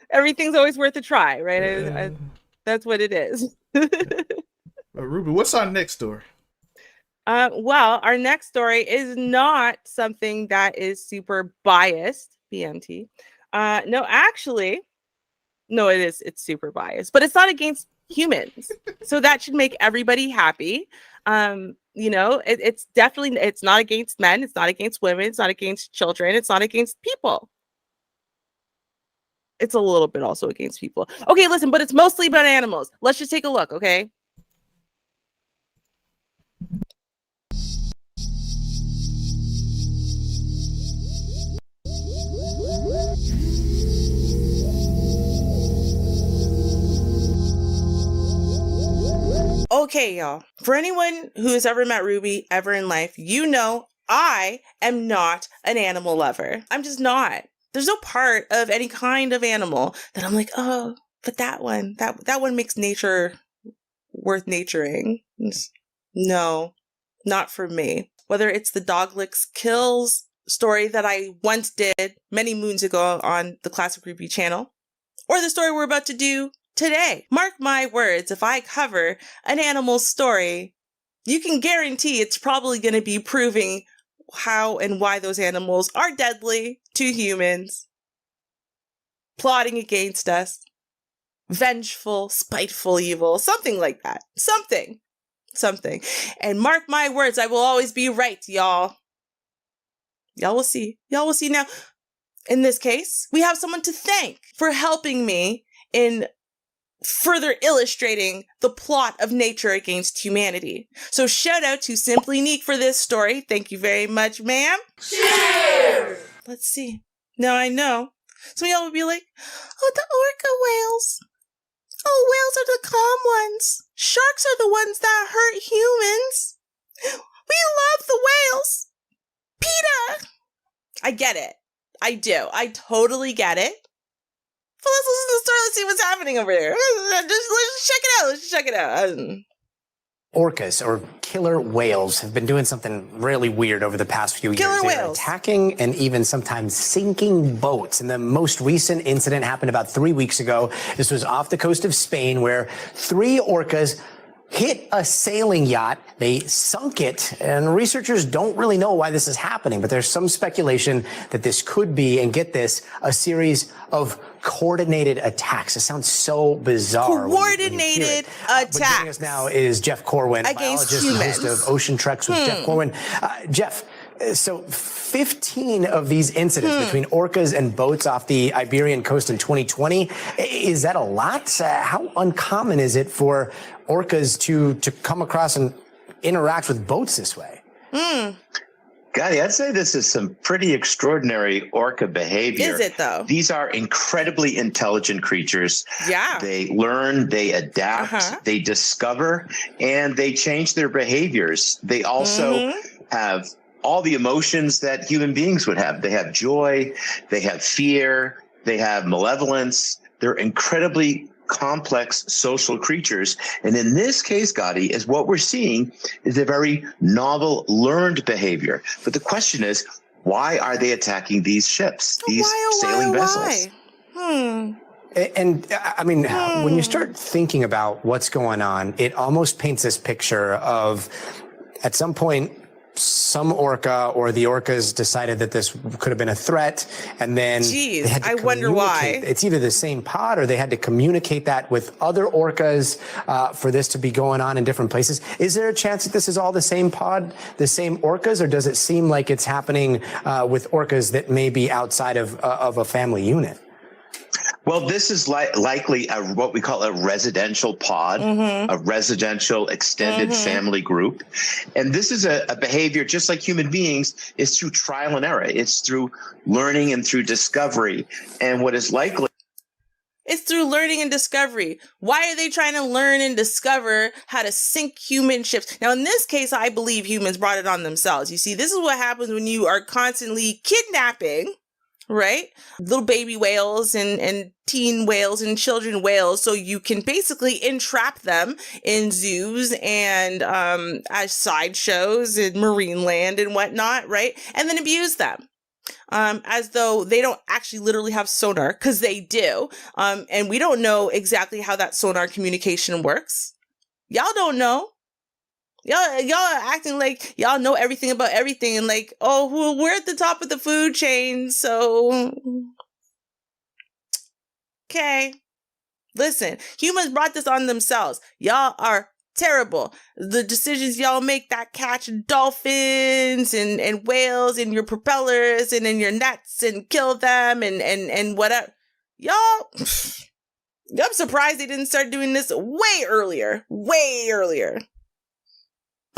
Speaker 2: Everything's always worth a try, right? That's what it is.
Speaker 1: Ruby, what's our next story?
Speaker 2: Well, our next story is not something that is super biased, BMT. No, actually, no, it is. It's super biased, but it's not against humans. So that should make everybody happy. You know, it's definitely, it's not against men. It's not against women. It's not against children. It's not against people. It's a little bit also against people. Okay, listen, but it's mostly about animals. Let's just take a look, okay? Okay, y'all. For anyone who has ever met Ruby ever in life, you know I am not an animal lover. I'm just not. There's no part of any kind of animal that I'm like, oh, but that one makes nature worth naturing. No, not for me. Whether it's the Dog Licks Kills story that I once did many moons ago on the Classic Ruby channel, or the story we're about to do today. Mark my words, if I cover an animal story, you can guarantee it's probably going to be proving how and why those animals are deadly to humans, plotting against us, vengeful, spiteful, evil, something like that. Something. And mark my words, I will always be right, y'all. Y'all will see. Now, in this case, we have someone to thank for helping me in further illustrating the plot of nature against humanity. So shout out to Simply Neek for this story. Thank you very much, ma'am. Cheers! Let's see. Now I know. Some of y'all would be like, oh, the orca whales. Oh, whales are the calm ones. Sharks are the ones that hurt humans. We love the I get it. I do. I totally get it. But let's listen to the story. Let's see what's happening over here. Let's check it out. Let's check it out.
Speaker 3: Orcas, or killer whales, have been doing something really weird over the past few years. They're attacking and even sometimes sinking boats. And the most recent incident happened about 3 weeks ago. This was off the coast of Spain, where 3 orcas hit a sailing yacht. They sunk it, and researchers don't really know why this is happening, but there's some speculation that this could be, and get this, a series of coordinated attacks. It sounds so bizarre.
Speaker 2: Coordinated attacks.
Speaker 3: But joining us now is Jeff Corwin, biologist and host of Ocean Treks with Jeff Corwin. Jeff, so 15 of these incidents between orcas and boats off the Iberian coast in 2020. Is that a lot? How uncommon is it for orcas to come across and interact with boats this way?
Speaker 4: Gotti, I'd say this is some pretty extraordinary orca behavior.
Speaker 2: Is it, though?
Speaker 4: These are incredibly intelligent creatures.
Speaker 2: Yeah.
Speaker 4: They learn, they adapt, they discover, and they change their behaviors. They also have all the emotions that human beings would have. They have joy, they have fear, they have malevolence. They're incredibly complex social creatures. And in this case, Gotti, is what we're seeing is a very novel learned behavior. But the question is, why are they attacking these ships, these sailing vessels?
Speaker 3: And I mean, when you start thinking about what's going on, it almost paints this picture of, at some point, some orca or the orcas decided that this could have been a threat, and then they had to
Speaker 2: wonder why.
Speaker 3: It's either the same pod, or they had to communicate that with other orcas for this to be going on in different places. Is there a chance that this is all the same pod, the same orcas, or does it seem like it's happening with orcas that may be outside of a family unit?
Speaker 4: Well, this is likely what we call a residential pod, a residential extended family group. And this is a behavior, just like human beings, is through trial and error. It's through learning and through discovery. And what is likely...
Speaker 2: It's through learning and discovery. Why are they trying to learn and discover how to sink human ships? Now, in this case, I believe humans brought it on themselves. You see, this is what happens when you are constantly kidnapping, right? Little baby whales and teen whales and children whales. So you can basically entrap them in zoos and as sideshows in marine land and whatnot, right? And then abuse them. As though they don't actually literally have sonar, because they do. And we don't know exactly how that sonar communication works. Y'all don't know. Y'all are acting like y'all know everything about everything, and like, oh, well, we're at the top of the food chain, so okay. Listen, humans brought this on themselves. Y'all are terrible. The decisions y'all make that catch dolphins and whales in your propellers and in your nets and kill them and whatever. Y'all, I'm surprised they didn't start doing this way earlier.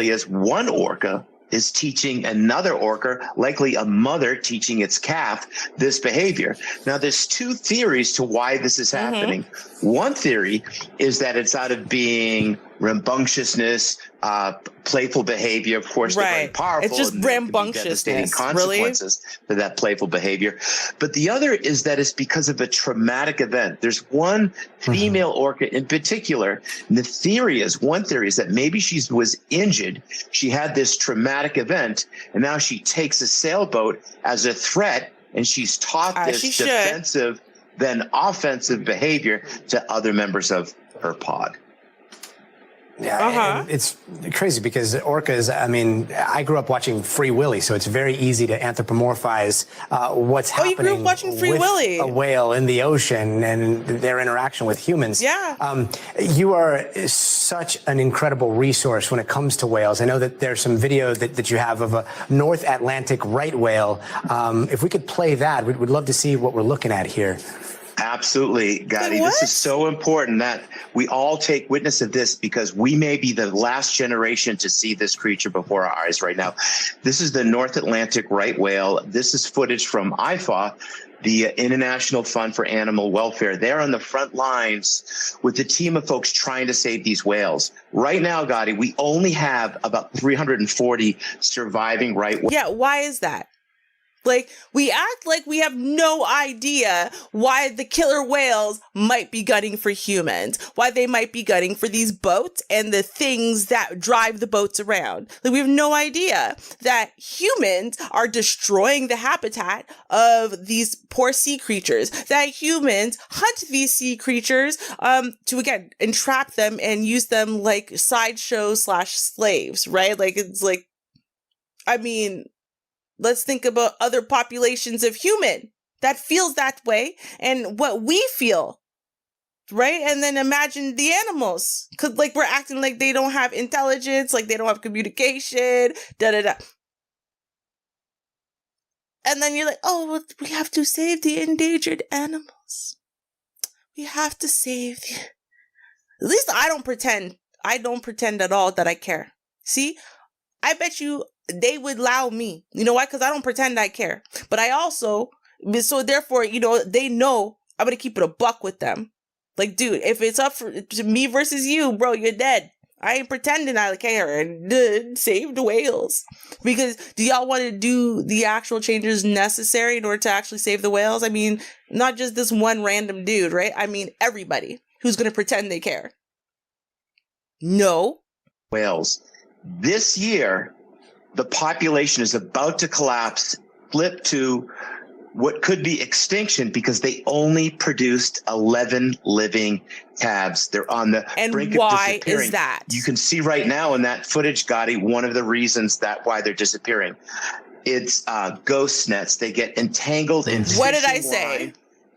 Speaker 4: Is one orca is teaching another orca, likely a mother teaching its calf, this behavior. Now, there's 2 theories to why this is happening. One theory is that it's out of being rambunctiousness, playful behavior. Of course, they're very powerful.
Speaker 2: It's just rambunctiousness,
Speaker 4: consequences for that playful behavior. But the other is that it's because of a traumatic event. There's one female orca in particular. And one theory is that maybe she was injured. She had this traumatic event, and now she takes a sailboat as a threat, and she's taught this defensive, then offensive behavior to other members of her pod.
Speaker 3: Yeah, it's crazy because orcas, I mean, I grew up watching Free Willy, so it's very easy to anthropomorphize what's happening
Speaker 2: you grew up watching Free
Speaker 3: with
Speaker 2: Willy.
Speaker 3: A whale in the ocean and their interaction with humans.
Speaker 2: Yeah.
Speaker 3: You are such an incredible resource when it comes to whales. I know that there's some video that you have of a North Atlantic right whale. If we could play that, we'd love to see what we're looking at here.
Speaker 4: Absolutely, Gotti. This is so important that we all take witness of this, because we may be the last generation to see this creature before our eyes right now. This is the North Atlantic right whale. This is footage from IFAW, the International Fund for Animal Welfare. They're on the front lines with a team of folks trying to save these whales. Right now, Gotti, we only have about 340 surviving right whales.
Speaker 2: Yeah, why is that? Like, we act like we have no idea why the killer whales might be gunning for humans, why they might be gunning for these boats and the things that drive the boats around. Like, we have no idea that humans are destroying the habitat of these poor sea creatures, that humans hunt these sea creatures to, again, entrap them and use them like sideshow/slaves, right? Like, it's like, I mean, let's think about other populations of human that feels that way and what we feel, right? And then imagine the animals, because like we're acting like they don't have intelligence, like they don't have communication, da-da-da. And then you're like, oh, well, we have to save the endangered animals. We have to save the... At least I don't pretend at all that I care. See, I bet you they would allow me. You know why? Because I don't pretend I care. But I also, so therefore, you know, they know I'm going to keep it a buck with them. Like, dude, if it's up for me versus you, bro, you're dead. I ain't pretending I care. And save the whales. Because do y'all want to do the actual changes necessary in order to actually save the whales? I mean, not just this one random dude, right? I mean, everybody who's going to pretend they care. No.
Speaker 4: Whales. This year, the population is about to collapse, flip to what could be extinction because they only produced 11 living calves. They're on the brink of disappearing.
Speaker 2: And why is that?
Speaker 4: You can see right now in that footage, Gotti, one of the reasons that why they're disappearing. It's ghost nets. They get entangled in
Speaker 2: What did I
Speaker 4: fishing
Speaker 2: say?
Speaker 4: line,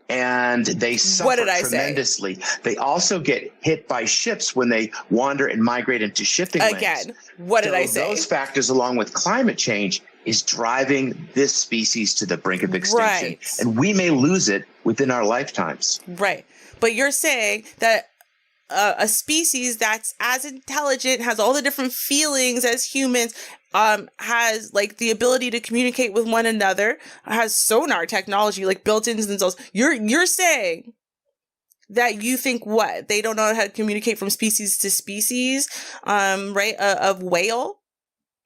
Speaker 4: and they suffer tremendously. They also get hit by ships when they wander and migrate into shipping lanes.
Speaker 2: Again, what did I say?
Speaker 4: Those factors, along with climate change, is driving this species to the brink of extinction.
Speaker 2: Right.
Speaker 4: And we may lose it within our lifetimes.
Speaker 2: Right. But you're saying that a species that's as intelligent, has all the different feelings as humans, has like the ability to communicate with one another, has sonar technology like built into themselves. You're saying that you think what? They don't know how to communicate from species to species, right? Of whale,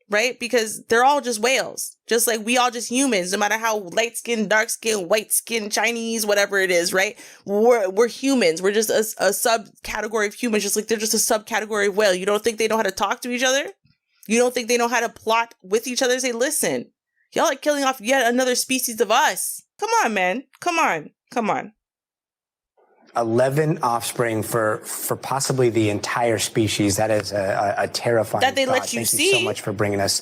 Speaker 2: right? Because they're all just whales, just like we all just humans, no matter how light skin, dark skin, white skin, Chinese, whatever it is, right? We're humans. We're just a subcategory of humans, just like they're just a subcategory of whale. You don't think they know how to talk to each other? You don't think they know how to plot with each other and say, listen, y'all are killing off yet another species of us. Come on, man. Come on.
Speaker 3: 11 offspring for possibly the entire species. That is a terrifying
Speaker 2: that they
Speaker 3: thought.
Speaker 2: let you
Speaker 3: Thank
Speaker 2: see.
Speaker 3: you so much for bringing us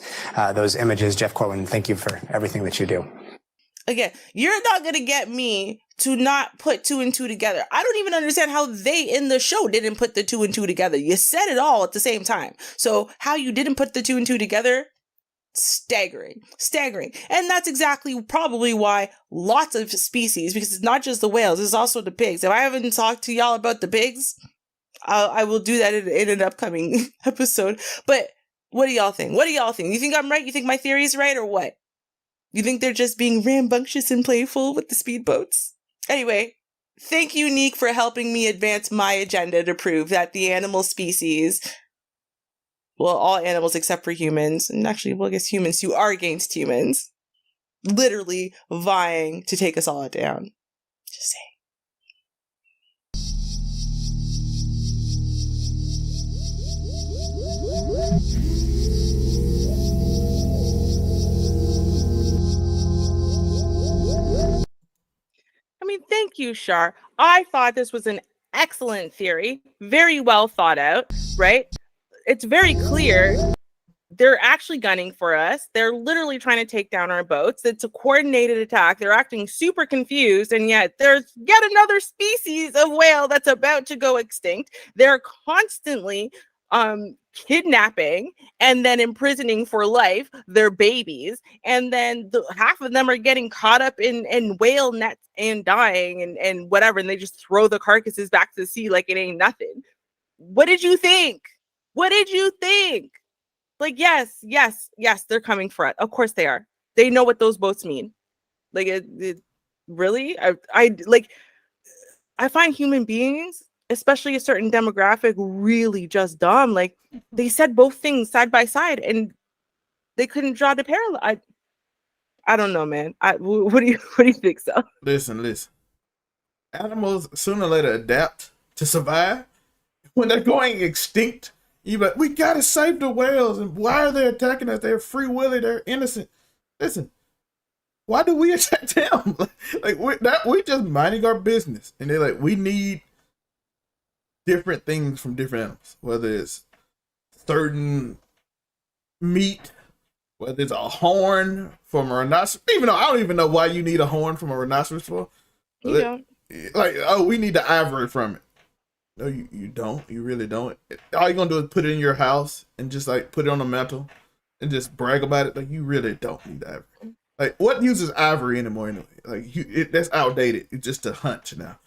Speaker 3: those images, Jeff Corwin. Thank you for everything that you do.
Speaker 2: Again, you're not going to get me to not put 2 and 2 together. I don't even understand how they in the show didn't put the 2 and 2 together. You said it all at the same time. So how you didn't put the 2 and 2 together, staggering. And that's exactly probably why lots of species, because it's not just the whales, it's also the pigs. If I haven't talked to y'all about the pigs, I will do that in an upcoming episode. But what do y'all think? You think I'm right? You think my theory is right or what? You think they're just being rambunctious and playful with the speedboats? Anyway, thank you, Neek, for helping me advance my agenda to prove that the animal species, well, all animals except for humans, and actually, well, I guess humans who are against humans, literally vying to take us all down. Just saying. I mean, thank you, Shar. I thought this was an excellent theory, very well thought out, right? It's very clear they're actually gunning for us. They're literally trying to take down our boats. It's a coordinated attack. They're acting super confused, and yet there's yet another species of whale that's about to go extinct. They're constantly kidnapping and then imprisoning for life their babies, and then half of them are getting caught up in whale nets and dying and whatever, and they just throw the carcasses back to the sea like it ain't nothing. What did you think? Like, yes, they're coming for us. Of course they are. They know what those boats mean. Like, really? I find human beings, especially a certain demographic, really just dumb. Like, they said both things side by side and they couldn't draw the parallel. I don't know, man. What do you think, so?
Speaker 1: Listen. Animals sooner or later adapt to survive. When they're going extinct, we gotta save the whales. And why are they attacking us? They're free willy. They're innocent. Listen, why do we attack them? We're just minding our business, and they're like, we need different things from different animals, whether it's certain meat, whether it's a horn from a rhinoceros. Even though I don't even know why you need a horn from a rhinoceros for.
Speaker 2: You don't.
Speaker 1: We need the ivory from it. No, you don't. You really don't. All you're gonna do is put it in your house and just put it on the mantle and just brag about it. You really don't need ivory. What uses ivory anymore anyway? That's outdated. It's just a hunch now.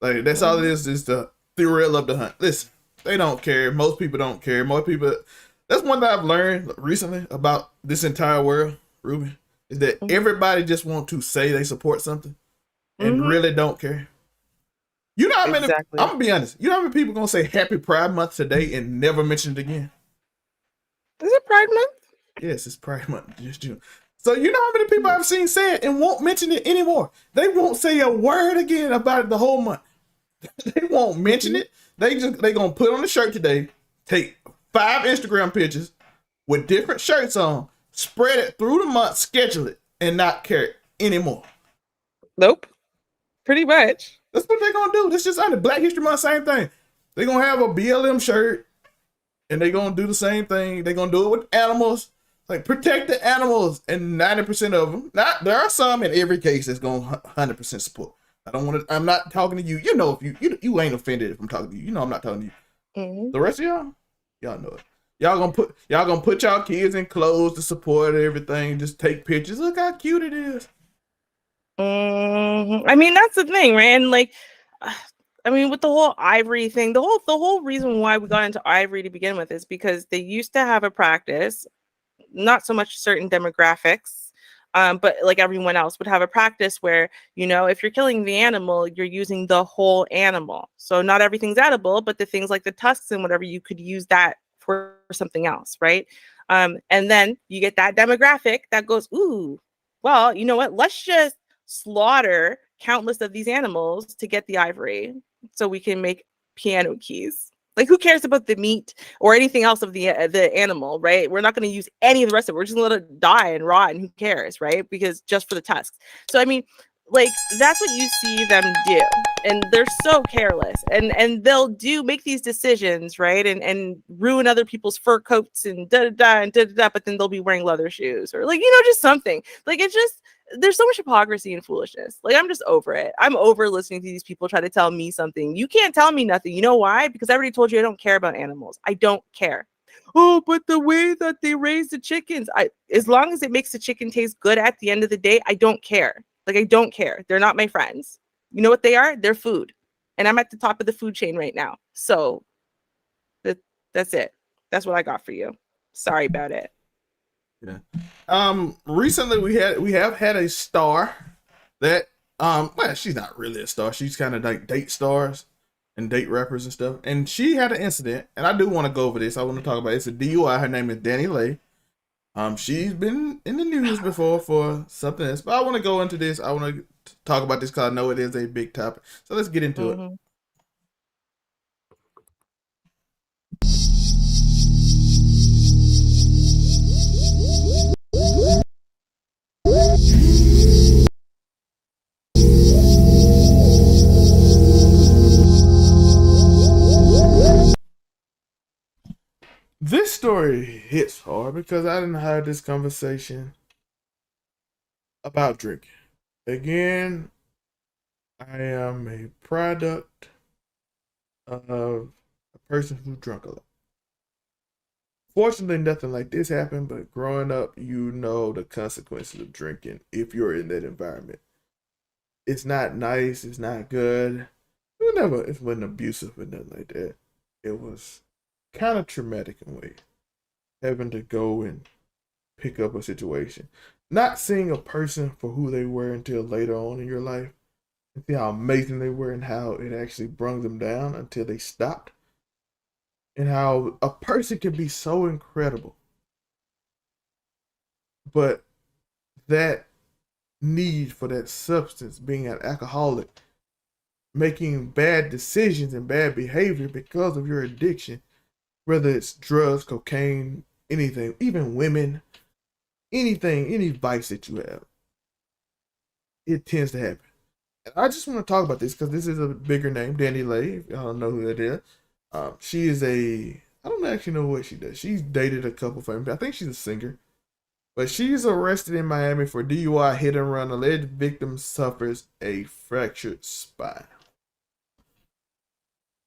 Speaker 1: That's all it is the thrill of the hunt. Listen, they don't care. Most people don't care. More people. That's one thing I've learned recently about this entire world, Ruby, is that everybody just want to say they support something and really don't care. You know how many?
Speaker 2: Exactly.
Speaker 1: I'm gonna be honest. You know how many people gonna say Happy Pride Month today and never mention it again?
Speaker 2: Is it Pride Month?
Speaker 1: Yes, it's Pride Month. Just June. So you know how many people I've seen say it and won't mention it anymore. They won't say a word again about it the whole month. They won't mention it. They gonna put on the shirt today, take 5 Instagram pictures with different shirts on, spread it through the month, schedule it, and not care anymore.
Speaker 2: Nope. Pretty much.
Speaker 1: That's what they're gonna do. This just under Black History Month, same thing. They're gonna have a BLM shirt and they're gonna do the same thing. They're gonna do it with animals. Protect the animals, and 90% of them. There are some in every case that's gonna 100% support. I'm not talking to you. You know, if you ain't offended if I'm talking to you. You know I'm not talking to you. The rest of y'all know it. Y'all gonna put y'all kids in clothes to support everything. Just take pictures. Look how cute it is.
Speaker 2: I mean, that's the thing, right? And with the whole ivory thing, the whole reason why we got into ivory to begin with is because they used to have a practice, not so much certain demographics, but like everyone else would have a practice where, if you're killing the animal, you're using the whole animal. So not everything's edible, but the things like the tusks and whatever, you could use that for something else, right? And then you get that demographic that goes, ooh, well, you know what? Let's just slaughter countless of these animals to get the ivory so we can make piano keys. Who cares about the meat or anything else of the animal, right? We're not going to use any of the rest of it. We're just going to let it die and rot, and who cares, right? Because just for the tusks. So that's what you see them do, and they're so careless, and they'll make these decisions, right, and ruin other people's fur coats and da-da-da, but then they'll be wearing leather shoes or just something. It's just, there's so much hypocrisy and foolishness. I'm just over it. I'm over listening to these people try to tell me something. You can't tell me nothing. You know why? Because I already told you I don't care about animals. I don't care. Oh, but the way that they raise the chickens, as long as it makes the chicken taste good at the end of the day, I don't care. I don't care. They're not my friends. You know what they are? They're food. And I'm at the top of the food chain right now. So that's it. That's what I got for you. Sorry about it.
Speaker 1: Yeah. Recently we have had a star that she's not really a star. She's kind of like date stars and date rappers and stuff. And she had an incident, and I do want to go over this. I want to talk about it. It's a DUI. Her name is DaniLeigh. She's been in the news before for something else, but I want to go into this. I want to talk about this because I know it is a big topic. So let's get into it. This story hits hard because I didn't have this conversation about drinking. Again, I am a product of a person who drank a lot. Fortunately, nothing like this happened, but growing up, you know the consequences of drinking if you're in that environment. It's not nice, it's not good. It wasn't abusive or nothing like that. It was kind of traumatic in a way, having to go and pick up a situation, not seeing a person for who they were until later on in your life, and see how amazing they were and how it actually brought them down until they stopped, and how a person can be so incredible, but that need for that substance, being an alcoholic, making bad decisions and bad behavior because of your addiction, whether it's drugs, cocaine, anything, even women, anything, any vice that you have, it tends to happen. And I just want to talk about this because this is a bigger name, DaniLeigh. If y'all don't know who that is. She is I don't actually know what she does. She's dated a couple famous. I think she's a singer. But she's arrested in Miami for DUI hit and run. Alleged victim suffers a fractured spine.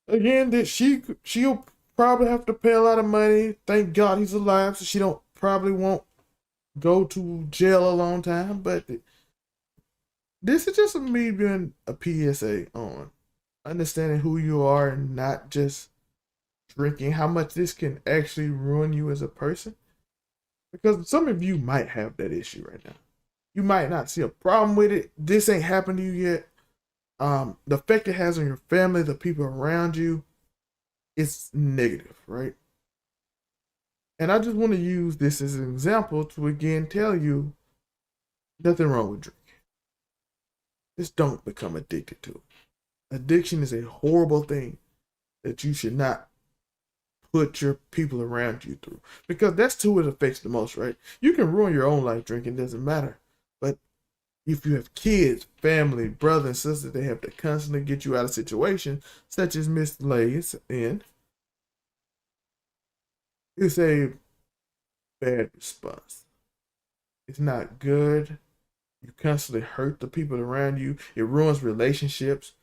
Speaker 1: Again, that she'll probably have to pay a lot of money. Thank God he's alive, so she probably won't go to jail a long time. But this is just me being a PSA on understanding who you are and not just drinking, how much this can actually ruin you as a person. Because some of you might have that issue right now. You might not see a problem with it. This ain't happened to you yet. The effect it has on your family, the people around you, it's negative, right? And I just want to use this as an example to again tell you nothing wrong with drinking. Just don't become addicted to it. Addiction is a horrible thing that you should not put your people around you through, because that's who it affects the most, right? You can ruin your own life drinking, doesn't matter. But if you have kids, family, brother and sister, they have to constantly get you out of situations such as Miss Leigh's in. It's a bad response. It's not good. You constantly hurt the people around you. It ruins relationships.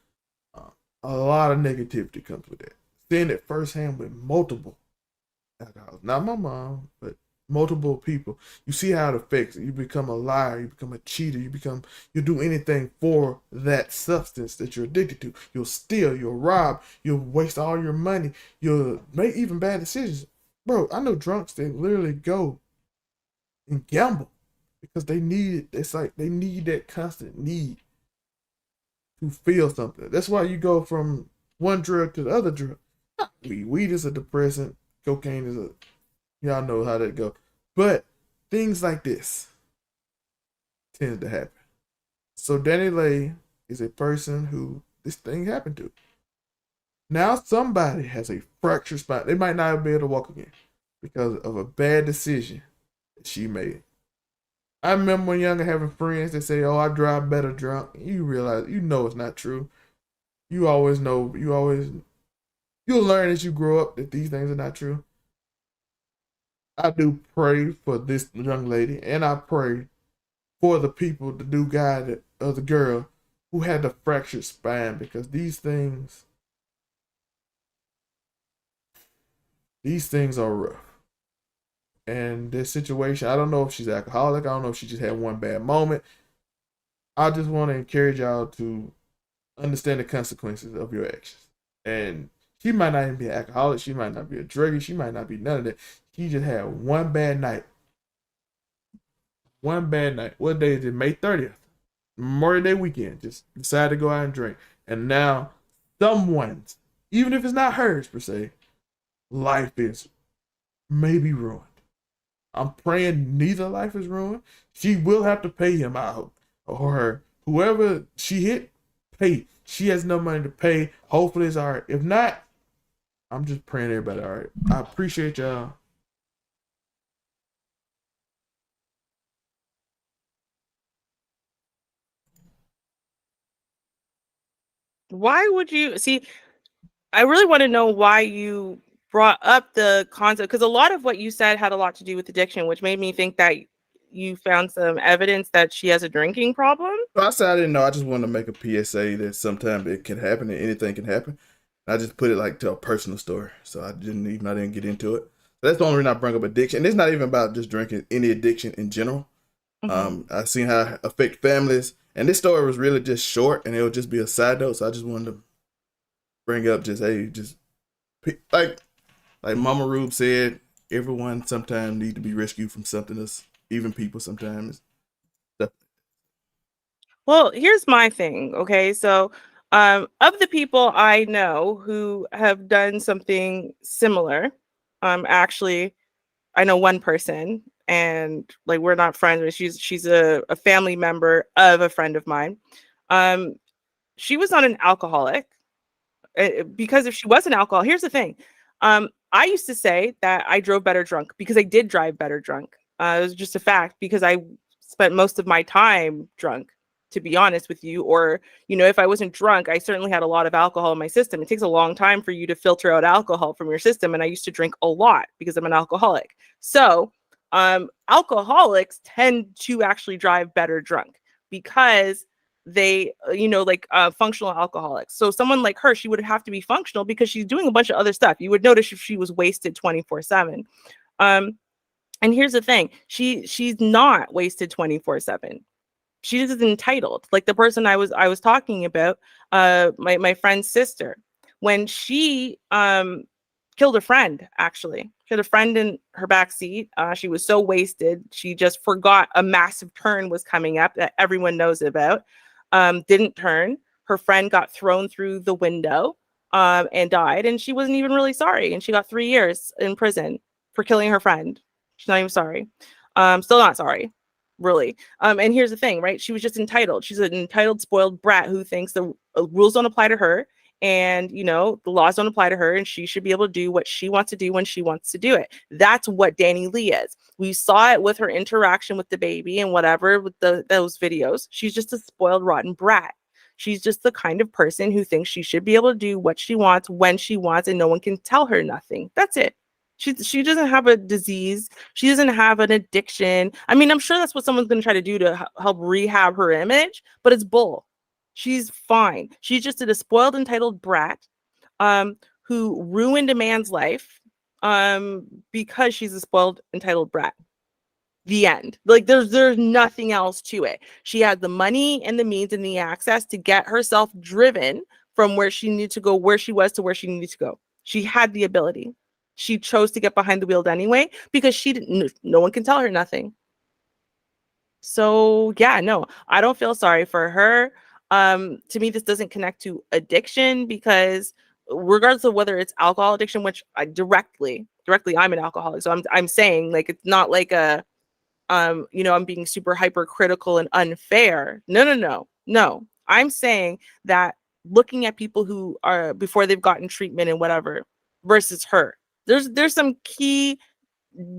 Speaker 1: A lot of negativity comes with that. Seeing it firsthand with multiple alcoholics. Not my mom, but multiple people. You see how it affects it. You become a liar. You become a cheater. You do anything for that substance that you're addicted to. You'll steal. You'll rob. You'll waste all your money. You'll make even bad decisions. Bro, I know drunks that literally go and gamble because they need it. It's like they need that constant need to feel something. That's why you go from one drug to the other drug. Weed is a depressant. Cocaine is y'all know how that go. But things like this tends to happen. So DaniLeigh is a person who this thing happened to. Now somebody has a fractured spine. They might not be able to walk again because of a bad decision that she made. I remember when younger having friends that say, "Oh, I drive better drunk." You realize, it's not true. You always know. You'll learn as you grow up that these things are not true. I do pray for this young lady, and I pray for the people, the new guy or the girl who had the fractured spine, because these things are rough. And this situation, I don't know if she's alcoholic. I don't know if she just had one bad moment. I just want to encourage y'all to understand the consequences of your actions. And she might not even be an alcoholic. She might not be a druggie. She might not be none of that. She just had one bad night. One bad night. What day is it? May 30th. Memorial Day weekend. Just decided to go out and drink. And now someone's, even if it's not hers per se, life is maybe ruined. I'm praying neither life is ruined. She will have to pay him out, or her. Whoever she hit, pay. She has no money to pay. Hopefully it's all right. If not, I'm just praying everybody all right. I appreciate y'all.
Speaker 2: Why would you see? I really want to know why you brought up the concept, because a lot of what you said had a lot to do with addiction, which made me think that you found some evidence that she has a drinking problem.
Speaker 1: I said I didn't know. I just wanted to make a PSA that sometimes it can happen and anything can happen. I just put it like to a personal story, so I didn't get into it. That's the only reason I bring up addiction. It's not even about just drinking, any addiction in general. I've seen how it affects families, and this story was really just short, and it would just be a side note. So I just wanted to bring up like Mama Rube said, everyone sometimes need to be rescued from something else. Even people sometimes.
Speaker 2: Well, here's my thing. Okay, so of the people I know who have done something similar, actually, I know one person, and like we're not friends, but she's a family member of a friend of mine. She was not an alcoholic, because if she was an alcoholic, here's the thing. I used to say that I drove better drunk because I did drive better drunk. It was just a fact because I spent most of my time drunk, to be honest with you. Or, if I wasn't drunk, I certainly had a lot of alcohol in my system. It takes a long time for you to filter out alcohol from your system. And I used to drink a lot because I'm an alcoholic. So alcoholics tend to actually drive better drunk because they, functional alcoholics. So someone like her, she would have to be functional because she's doing a bunch of other stuff. You would notice if she was wasted 24/7. And here's the thing, she's not wasted 24/7. She is entitled. Like the person I was talking about, my friend's sister, when she killed a friend, actually. She had a friend in her back seat. She was so wasted, she just forgot a massive turn was coming up that everyone knows about. Didn't turn. Her friend got thrown through the window and died, and she wasn't even really sorry. And she got 3 years in prison for killing her friend. She's not even sorry. Still not sorry, really. And here's the thing, right? She was just entitled. She's an entitled, spoiled brat who thinks the rules don't apply to her, and the laws don't apply to her, and she should be able to do what she wants to do when she wants to do it. That's what DaniLeigh is. We saw it with her interaction with the baby and whatever with those videos. She's just a spoiled, rotten brat. She's just the kind of person who thinks she should be able to do what she wants when she wants, and no one can tell her nothing. That's it. She doesn't have a disease. She doesn't have an addiction. I mean, I'm sure that's what someone's going to try to do to help rehab her image, but it's bull. She's fine. She's just a spoiled, entitled brat who ruined a man's life because she's a spoiled, entitled brat. The end. Like there's nothing else to it. She had the money and the means and the access to get herself driven from where she needed to go, where she was to where she needed to go. She had the ability. She chose to get behind the wheel anyway because she didn't. No one can tell her nothing. So yeah, no, I don't feel sorry for her. To me, this doesn't connect to addiction because regardless of whether it's alcohol addiction, which I directly, I'm an alcoholic. So I'm saying like, it's not like I'm being super hypercritical and unfair. No. I'm saying that looking at people who are before they've gotten treatment and whatever versus her, there's some key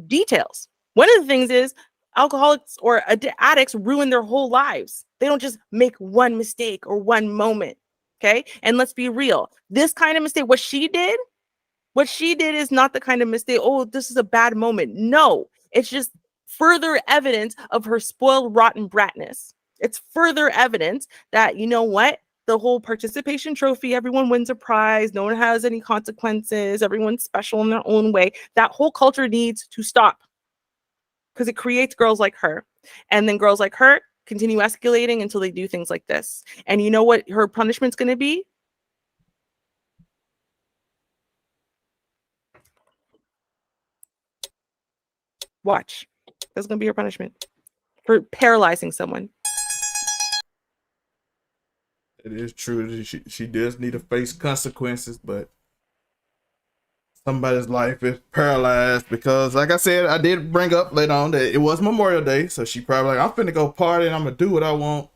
Speaker 2: details. One of the things is alcoholics or addicts ruin their whole lives. They don't just make one mistake or one moment. Okay. And let's be real. This kind of mistake, what she did is not the kind of mistake. Oh, this is a bad moment. No, it's just further evidence of her spoiled, rotten bratness. It's further evidence that, you know what? The whole participation trophy, everyone wins a prize. No one has any consequences. Everyone's special in their own way. That whole culture needs to stop because it creates girls like her. And then girls like her continue escalating until they do things like this. And you know what her punishment's going to be? Watch. That's going to be her punishment for paralyzing someone.
Speaker 1: It is true. She does need to face consequences, but somebody's life is paralyzed because, like I said, I did bring up later on that it was Memorial Day, so she probably like, I'm finna go party and I'm gonna do what I want.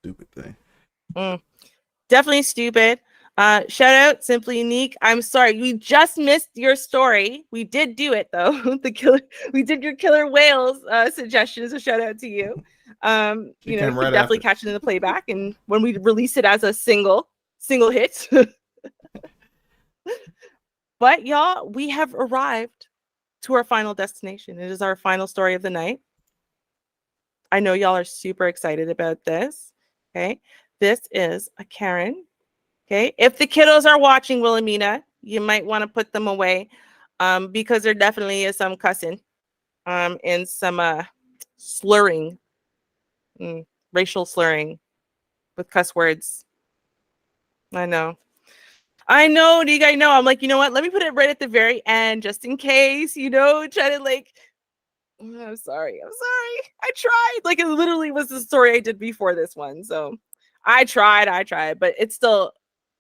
Speaker 1: Stupid thing.
Speaker 2: Definitely stupid. Shout out Simply Unique. I'm sorry, we just missed your story. We did do it though. We did your killer whales suggestion, so shout out to you. You can definitely catch it in the playback, and when we release it as a single hit. But y'all, we have arrived to our final destination. It is our final story of the night. I know y'all are super excited about this. Okay, this is a Karen. Okay, if the kiddos are watching, Wilhelmina, you might want to put them away because there definitely is some cussing and some slurring, racial slurring with cuss words. I know. Do you guys know? I'm like, you know what? Let me put it right at the very end just in case, try to like, I'm sorry. I tried. Like it literally was the story I did before this one. So I tried, but it's still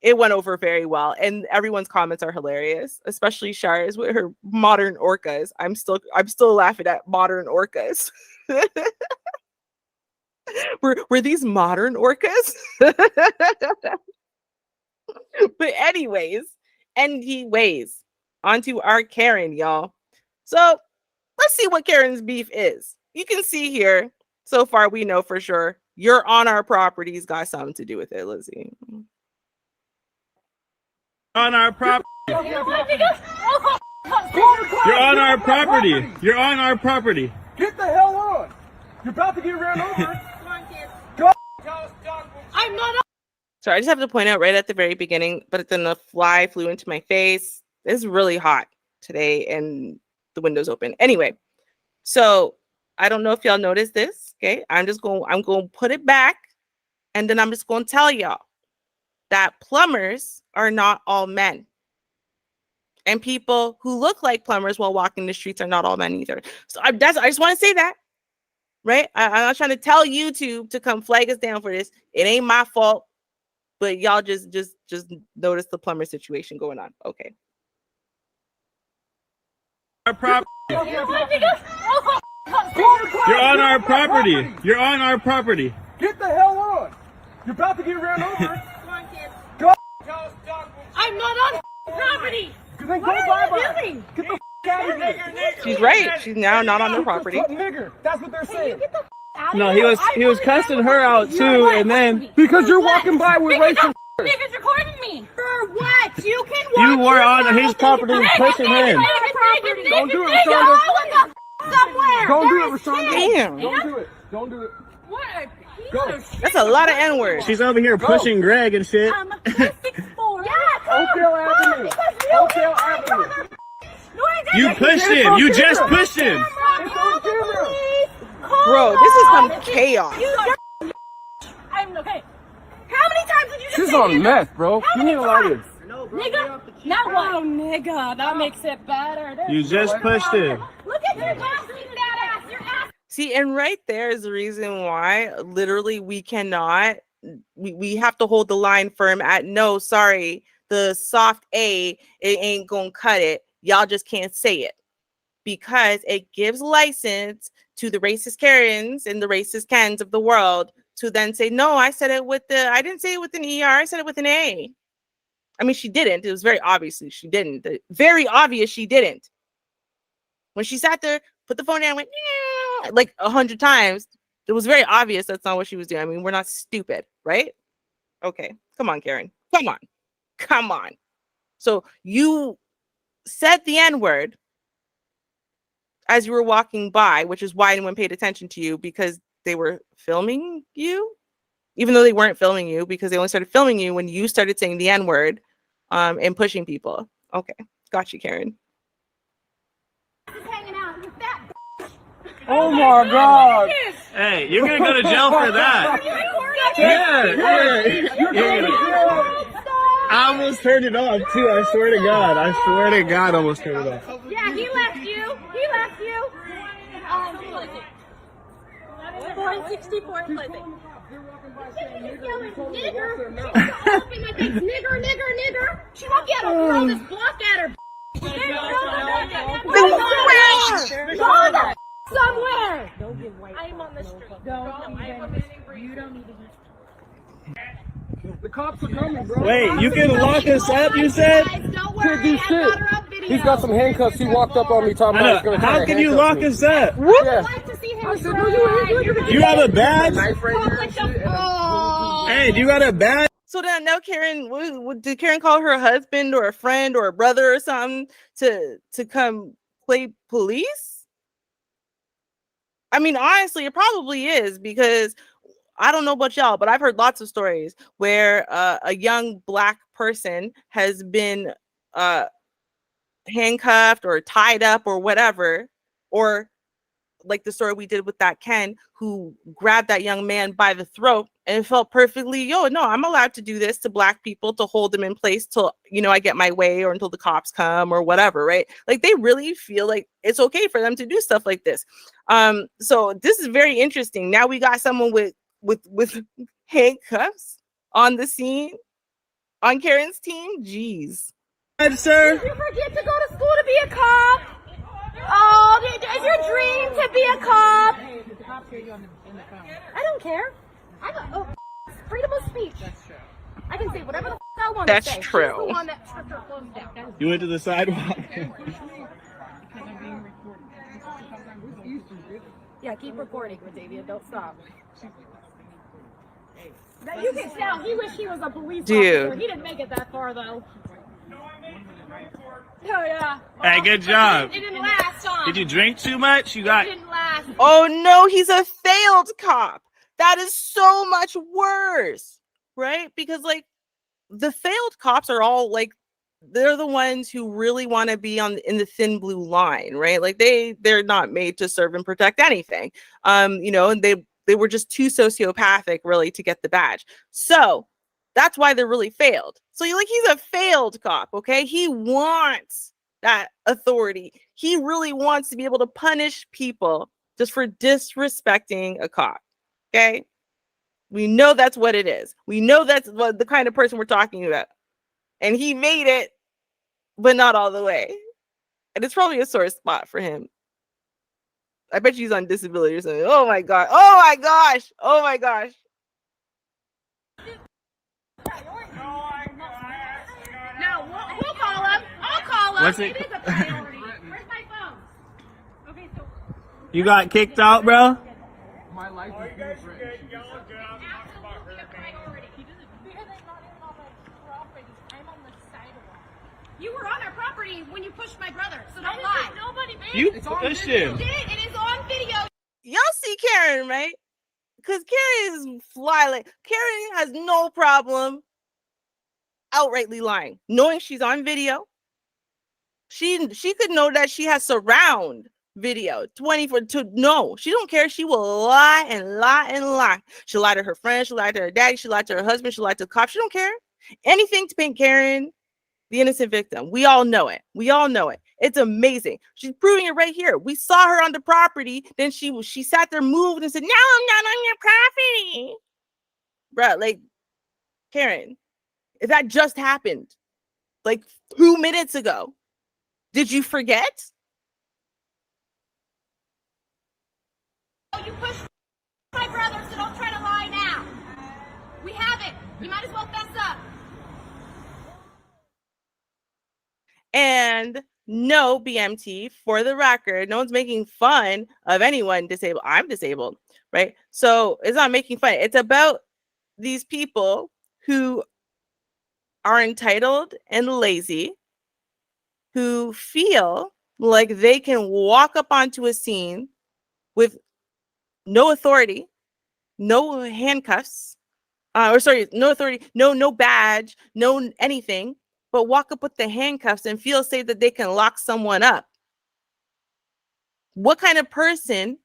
Speaker 2: it went over very well, and everyone's comments are hilarious, especially Shara's with her modern orcas. I'm still laughing at modern orcas. were these modern orcas? But anyways, onto our Karen, y'all. So let's see what Karen's beef is. You can see here, so far we know for sure, you're on our property's got something to do with it, Lizzie.
Speaker 5: On our property. You're on our property. You're on our property.
Speaker 7: Get the hell on. You're about to get ran over. Come on, kids. Go. I'm not.
Speaker 2: Sorry, I just have to point out right at the very beginning, but then the fly flew into my face. It's really hot today and the window's open. Anyway, so I don't know if y'all noticed this. Okay, I'm going to put it back, and then I'm just going to tell y'all that plumbers are not all men. And people who look like plumbers while walking the streets are not all men either. So I just want to say that, right? I'm not trying to tell YouTube to come flag us down for this. It ain't my fault, but y'all just notice the plumber situation going on. Okay.
Speaker 5: Our property. You're on our property. You're on our property.
Speaker 7: Get the hell on. You're about to get ran over. Come on, kids. Go. I'm not on property. Then go bye-bye. Get the out of here.
Speaker 2: She's right. She's now not on their property.
Speaker 7: Nigger. That's what they're saying.
Speaker 5: No, he was cussing her out too, and then
Speaker 7: because you're walking by with racist.
Speaker 20: Niggas recording me. For what? You can watch.
Speaker 5: you were on his property and pushing him.
Speaker 7: Don't do it, Rashonda.
Speaker 20: Somewhere.
Speaker 7: Don't do it, Rashonda.
Speaker 2: Damn.
Speaker 7: Don't do it. Don't do it.
Speaker 20: What?
Speaker 7: Go.
Speaker 2: That's a lot of N-words.
Speaker 5: She's over here pushing Greg and shit.
Speaker 20: I'm a 6'4". Yeah,
Speaker 7: Oakdale Avenue. Oakdale Avenue.
Speaker 5: You pushed him. You just pushed him.
Speaker 2: Bro, this is some chaos.
Speaker 20: I'm okay. How many times did you just
Speaker 7: She's
Speaker 20: say
Speaker 7: on
Speaker 20: nigga?
Speaker 7: meth, bro.
Speaker 20: How
Speaker 7: You
Speaker 20: many
Speaker 7: need to lie to
Speaker 20: times? Nigga? Now what? Oh, nigga. That makes it better.
Speaker 5: You just pushed him.
Speaker 20: Look at your ass, that ass. Your ass.
Speaker 2: See, and right there is the reason why literally we cannot, we have to hold the line firm at no, sorry, the soft A, it ain't gonna cut it. Y'all just can't say it because it gives license to the racist Karens and the racist Kens of the world to then say, no, I said it with I didn't say it with an ER, I said it with an A. I mean, she didn't. It was very obviously she didn't. Very obvious she didn't. When she sat there, put the phone down and went, yeah, like 100 times, it was very obvious that's not what she was doing. I mean, we're not stupid, right? Okay, come on, Karen. Come on. So you said the N-word as you were walking by, which is why anyone paid attention to you, because they were filming you, even though they weren't filming you, because they only started filming you when you started saying the N-word and pushing people. Okay, got you, Karen.
Speaker 7: Oh my God.
Speaker 5: Hey, you're gonna go to jail for that. Yeah. I almost turned it off too. I swear to God. I almost turned it off.
Speaker 20: Yeah, he left you. 464 Pleasant. Nigger. She won't get to throw this block at her. Somewhere. I'm on the street. You don't need to be.
Speaker 7: The cops are coming, bro.
Speaker 5: Wait, you can lock us up, you said?
Speaker 7: Can't do shit. He's got some handcuffs. He walked up on me talking about he's gonna try
Speaker 5: How
Speaker 7: to
Speaker 5: can you
Speaker 7: handcuff
Speaker 5: lock
Speaker 7: me.
Speaker 5: us up?
Speaker 7: Yeah. I said, no, you
Speaker 5: have a badge? Hey, do you got a badge?
Speaker 2: So then now Karen, did Karen call her husband or a friend or a brother or something to come play police? I mean, honestly, it probably is, because I don't know about y'all, but I've heard lots of stories where a young Black person has been handcuffed or tied up or whatever, or like the story we did with that Ken who grabbed that young man by the throat and felt perfectly, I'm allowed to do this to Black people, to hold them in place till, I get my way or until the cops come or whatever, right? Like they really feel like it's okay for them to do stuff like this. So this is very interesting. Now we got someone with handcuffs on the scene. on Karen's team. Jeez.
Speaker 7: Sir. Did you forget to go to school to be a cop? Oh, is your dream to be a cop? I don't care. Freedom of speech. I can say whatever the I want to say.
Speaker 2: That's true.
Speaker 7: She's the one that took her clothes down.
Speaker 5: You went to the sidewalk.
Speaker 7: Yeah, keep recording, Rodavia. Don't stop. Now you can tell he wished he was a police officer. He didn't make it that far though. Oh yeah.
Speaker 5: Hey, good job.
Speaker 7: It didn't last, huh?
Speaker 5: Did you drink too much? You got.
Speaker 7: It didn't last.
Speaker 2: Oh no, he's a failed cop. That is so much worse, right? Because like the failed cops are all like they're the ones who really want to be in the thin blue line, right? Like they're not made to serve and protect anything. You know, and they were just too sociopathic really to get the badge. So that's why they're really failed. So he's a failed cop, okay? He wants that authority. He really wants to be able to punish people just for disrespecting a cop, okay? We know that's what it is. We know that's what the kind of person we're talking about. And he made it, but not all the way. And it's probably a sore spot for him. I bet he's on disability or something. Oh my God. Oh my gosh. Oh my gosh.
Speaker 7: No, we'll call him. I'll call him.
Speaker 5: What's it?
Speaker 7: It is a priority. Where's my phone? Okay, so.
Speaker 5: You got kicked out, bro?
Speaker 7: My life is absolutely a priority. I'm on the sidewalk. You were on our property when you pushed my brother, so don't lie. Nobody, babe.
Speaker 5: You pushed him.
Speaker 7: You did. It is on video.
Speaker 2: Y'all see Karen, right? Because Karen is fly. Karen has no problem outrightly lying, knowing she's on video. She could know that she has surround video 24 to no, she don't care. She will lie and lie and lie. She'll lie to her friends, she'll lie to her daddy, she'll lie to her husband, she'll lie to the cops. She don't care. Anything to paint Karen the innocent victim. We all know it. We all know it. It's amazing. She's proving it right here. We saw her on the property. Then she sat there, moved, and said, "No, I'm not on your property." Bruh, like, Karen, if that just happened like 2 minutes ago, did you forget?
Speaker 7: You pushed my brother, so don't try to lie now. We have it. You might as well fess up.
Speaker 2: And no, BMT, for the record, no one's making fun of anyone disabled. I'm disabled, right? So it's not making fun. It's about these people who are entitled and lazy, who feel like they can walk up onto a scene with no authority, no handcuffs, no authority, no badge, no anything, but walk up with the handcuffs and feel safe that they can lock someone up. What kind of person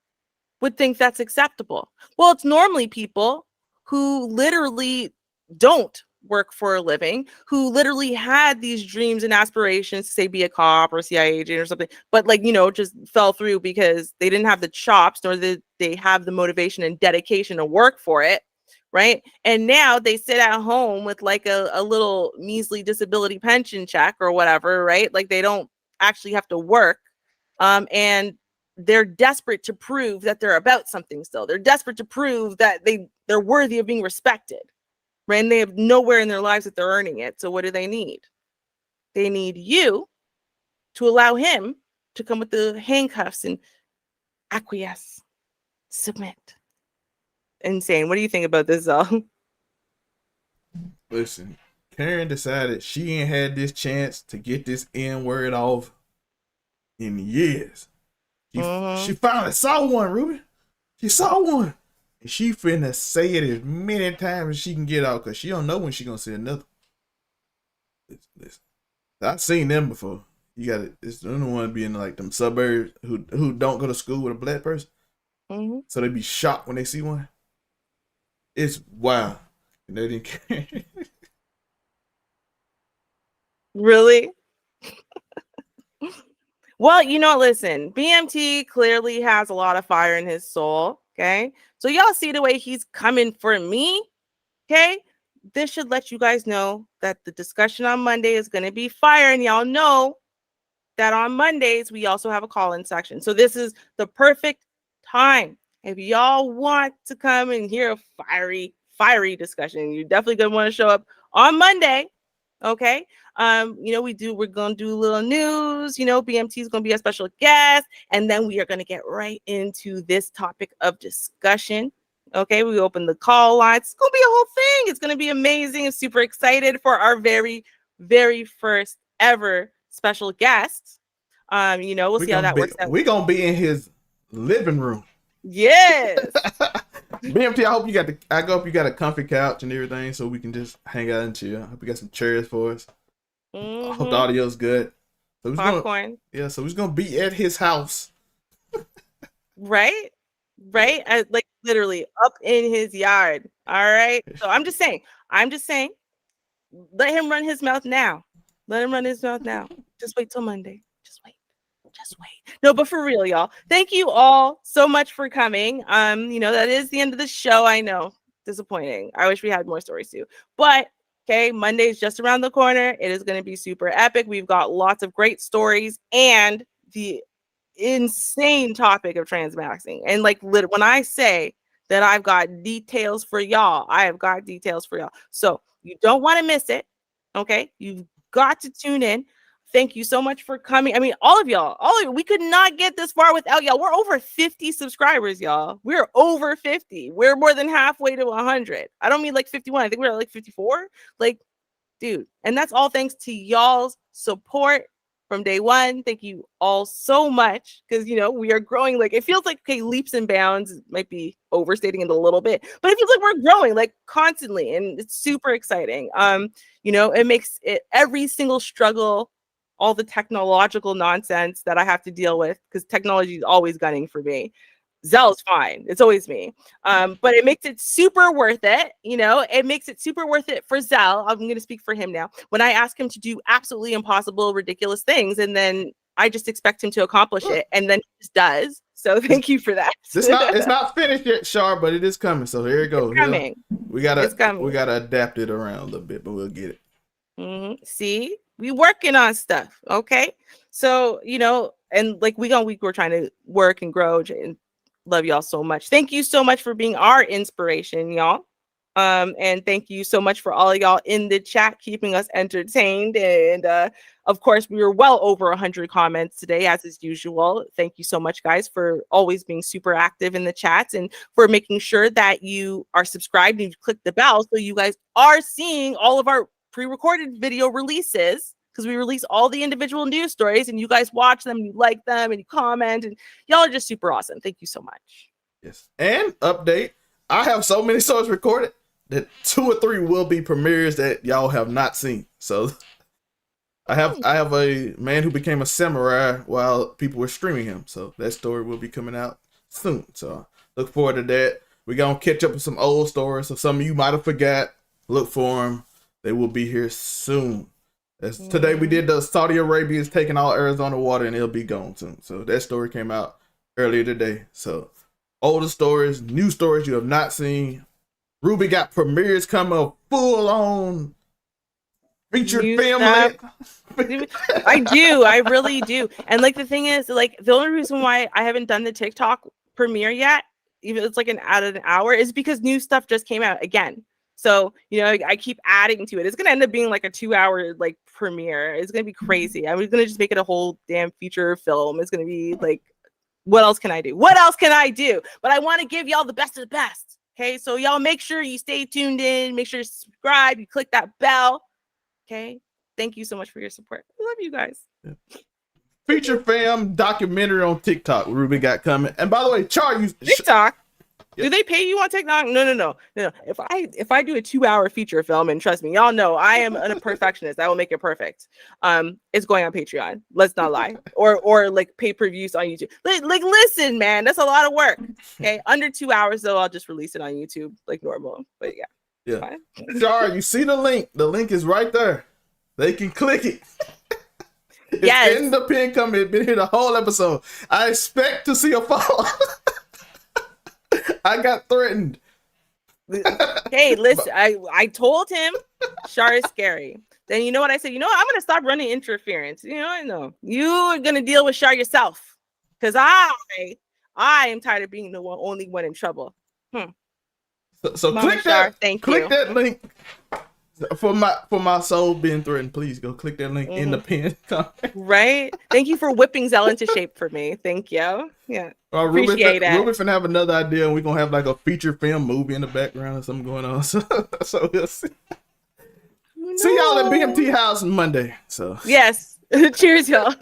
Speaker 2: would think that's acceptable? Well, it's normally people who literally don't work for a living, who literally had these dreams and aspirations to say be a cop or CIA agent or something, but just fell through because they didn't have the chops, nor did they have the motivation and dedication to work for it. Right. And now they sit at home with like a little measly disability pension check or whatever. Right. Like they don't actually have to work. And they're desperate to prove that they're about something still. They're desperate to prove that they're worthy of being respected. Right. And they have nowhere in their lives that they're earning it. So what do they need? They need you to allow him to come with the handcuffs and acquiesce, submit. Insane. What do you think about this, though?
Speaker 1: Listen, Karen decided she ain't had this chance to get this N word off in years. She finally saw one, Ruby. She saw one. And she finna say it as many times as she can get out because she don't know when she gonna say another. Listen. I've seen them before. You got it. It's the only one being like them suburbs who don't go to school with a black person. So they be shocked when they see one. It's wild. And they didn't care.
Speaker 2: Really? Well, listen, BMT clearly has a lot of fire in his soul. Okay. So y'all see the way he's coming for me. Okay. this should let you guys know that the discussion on Monday is going to be fire. And y'all know that on Mondays, we also have a call-in section. So this is the perfect time. If y'all want to come and hear a fiery discussion, you're definitely going to want to show up on Monday. Okay. We're going to do a little news, BMT is going to be a special guest, and then we are going to get right into this topic of discussion. Okay. We open the call lines. It's going to be a whole thing. It's going to be amazing. I'm super excited for our very, very first ever special guest. We'll see how that works out.
Speaker 1: We're going to be in his living room.
Speaker 2: Yes.
Speaker 1: BMT, I hope you got a comfy couch and everything so we can just hang out and chill. I hope you got some chairs for us. I hope the audio's good. So
Speaker 2: Popcorn.
Speaker 1: So we're going to be at his house.
Speaker 2: Right? Like literally up in his yard. All right. So I'm just saying, let him run his mouth now. Just wait till Monday. Just wait. No, but for real, y'all. Thank you all so much for coming. That is the end of the show. I know. Disappointing. I wish we had more stories too. But okay, Monday's just around the corner. It is going to be super epic. We've got lots of great stories and the insane topic of transmaxing. And like when I say that I've got details for y'all, I have got details for y'all. So you don't want to miss it. Okay, you've got to tune in. Thank you so much for coming. I mean, all of y'all, we could not get this far without y'all. We're over 50 subscribers, y'all. We're over 50. We're more than halfway to 100. I don't mean like 51. I think we're like 54. Like, dude, and that's all thanks to y'all's support from day one. Thank you all so much, because we are growing. Like, it feels like leaps and bounds. Might be overstating it a little bit, but it feels like we're growing like constantly, and it's super exciting. It makes it every single struggle, all the technological nonsense that I have to deal with, because technology is always gunning for me. Zell's fine. It's always me. But it makes it super worth it. It makes it super worth it for Zell. I'm going to speak for him now. When I ask him to do absolutely impossible, ridiculous things, and then I just expect him to accomplish it, and then he just does. So thank you for that.
Speaker 1: It's not finished yet, Char, but it is coming. So here it goes.
Speaker 2: It's coming.
Speaker 1: We gotta adapt it around a little bit, but we'll get it.
Speaker 2: See, we working on stuff. Okay. So, and like we're trying to work and grow, and love y'all so much. Thank you so much for being our inspiration, y'all. And thank you so much for all of y'all in the chat, keeping us entertained. And of course, we were well over 100 comments today, as is usual. Thank you so much, guys, for always being super active in the chats, and for making sure that you are subscribed and you click the bell so you guys are seeing all of our pre-recorded video releases, because we release all the individual news stories and you guys watch them, you like them, and you comment, and y'all are just super awesome. Thank you so much.
Speaker 1: Yes. And update, I have so many stories recorded that 2 or 3 will be premieres that y'all have not seen. So I have a man who became a samurai while people were streaming him. So that story will be coming out soon. So look forward to that. We're going to catch up with some old stories. So some of you might have forgot. Look for them. They will be here soon. Today we did the Saudi Arabians taking all Arizona water, and it'll be gone soon. So that story came out earlier today. So older stories, new stories you have not seen. Ruby got premieres coming up, full on featured film.
Speaker 2: I do. I really do. And like the thing is, like the only reason why I haven't done the TikTok premiere yet, even it's like an hour, is because new stuff just came out again. So, I keep adding to it. It's going to end up being like a 2-hour like premiere. It's going to be crazy. I'm going to just make it a whole damn feature film. It's going to be like, what else can I do? But I want to give y'all the best of the best. Okay. So y'all make sure you stay tuned in, make sure you subscribe, you click that bell. Okay. Thank you so much for your support. I love you guys.
Speaker 1: Yeah. Feature film documentary on TikTok. Ruby got coming. And by the way, Char, you
Speaker 2: TikTok. Do they pay you on TikTok? No. If I do a 2-hour feature film, and trust me, y'all know I am a perfectionist. I will make it perfect. It's going on Patreon. Let's not lie. Or like pay-per-views on YouTube. Like listen, man, that's a lot of work. Okay, under 2 hours though, I'll just release it on YouTube like normal. But yeah.
Speaker 1: Char, you see the link? The link is right there. They can click it. It's in the pin comment. It's been here the whole episode. I expect to see a fall. I got threatened.
Speaker 2: Hey, listen, I told him Shar is scary. Then you know what I said? You know what? I'm gonna stop running interference. You know, I know you're gonna deal with Shar yourself, because I am tired of being the only one in trouble.
Speaker 1: So
Speaker 2: Mama
Speaker 1: click
Speaker 2: Shar,
Speaker 1: that.
Speaker 2: thank
Speaker 1: click
Speaker 2: you.
Speaker 1: that link for my soul being threatened. Please go click that link in the pin comment.
Speaker 2: Right? Thank you for whipping Zell into shape for me. Thank you. Yeah. Appreciate it.
Speaker 1: Ruben finna have another idea, and we're gonna have like a feature film movie in the background or something going on. So we'll see.
Speaker 2: No.
Speaker 1: See y'all at BMT House Monday. So
Speaker 2: yes. Cheers, y'all.